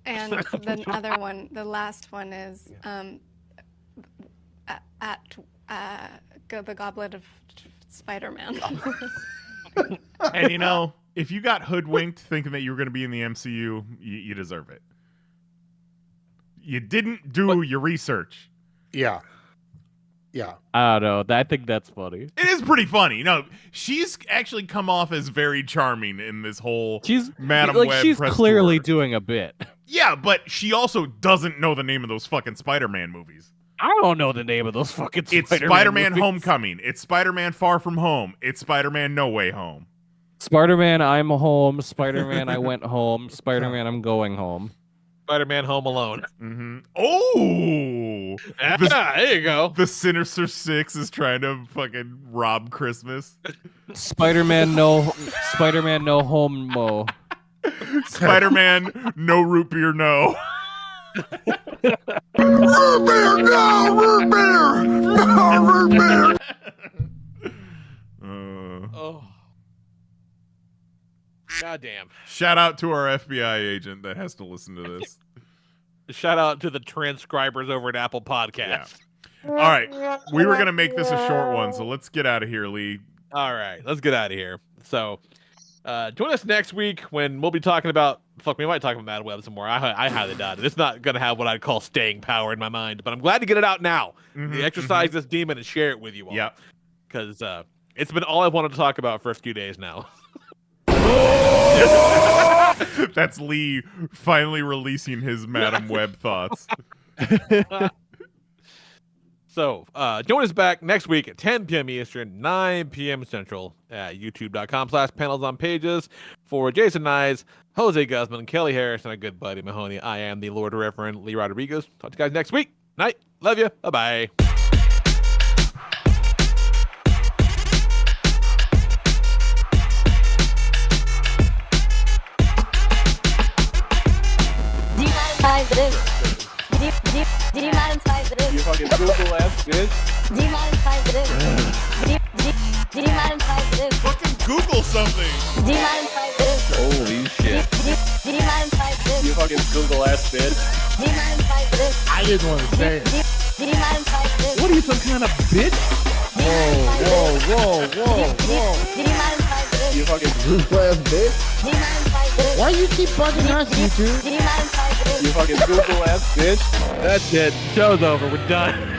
And the other one, the last one is the Goblet of Spider-Man. And if you got hoodwinked thinking that you were going to be in the MCU, you deserve it. You didn't do your research. Yeah. Yeah. I don't know. I think that's funny. It is pretty funny. No, she's actually come off as very charming in this whole Madam Web she's press clearly tour. doing a bit. Yeah, but she also doesn't know the name of those fucking Spider-Man movies. I don't know the name of those fucking It's Spider-Man Homecoming. It's Spider-Man Far From Home. It's Spider-Man No Way Home. Spider-Man I'm home. Spider-Man I went home. Spider-Man I'm going home. Spider-Man Home Alone. Mm-hmm. Oh! There you go. The Sinister Six is trying to fucking rob Christmas. Spider-Man no home mo. Spider-Man no root beer no. Root beer, no! Root beer! No, root beer! Oh. Goddamn. Shout out to our FBI agent that has to listen to this. Shout out to the transcribers over at Apple Podcasts. Yeah. All right. We were going to make this a short one, so let's get out of here, Lee. All right. Let's get out of here. So, join us next week when we'll be talking about... we might talk about Madam Web some more. I highly doubt it. It's not going to have what I'd call staying power in my mind, but I'm glad to get it out now. Exercise this demon and share it with you all. Yeah. Because it's been all I've wanted to talk about for a few days now. That's Lee finally releasing his Madam Web thoughts. So, join us back next week at 10 p.m. Eastern, 9 p.m. Central at youtube.com/panelsonpages. For Jason Nyes, Jose Guzman, Kelly Harris, and our good buddy Mahoney, I am the Lord Reverend Lee Rodriguez. Talk to you guys next week. Night. Love you. Bye-bye. Demonetize this. Demonetize this. You fucking Google ass bitch. Demonetize this. Demonetize this. Fucking Google something. Demonetize this. Holy shit. Demonetize this. You fucking Google ass bitch. Demonetize this. I didn't want to say it. Demonetize this. What are you, some kind of bitch? Whoa. Demonetize this. You fucking Google ass bitch. Demonetize this. Why you keep bugging us, YouTube? Demonetize this. You fucking Google ass bitch. That's it. Show's over. We're done.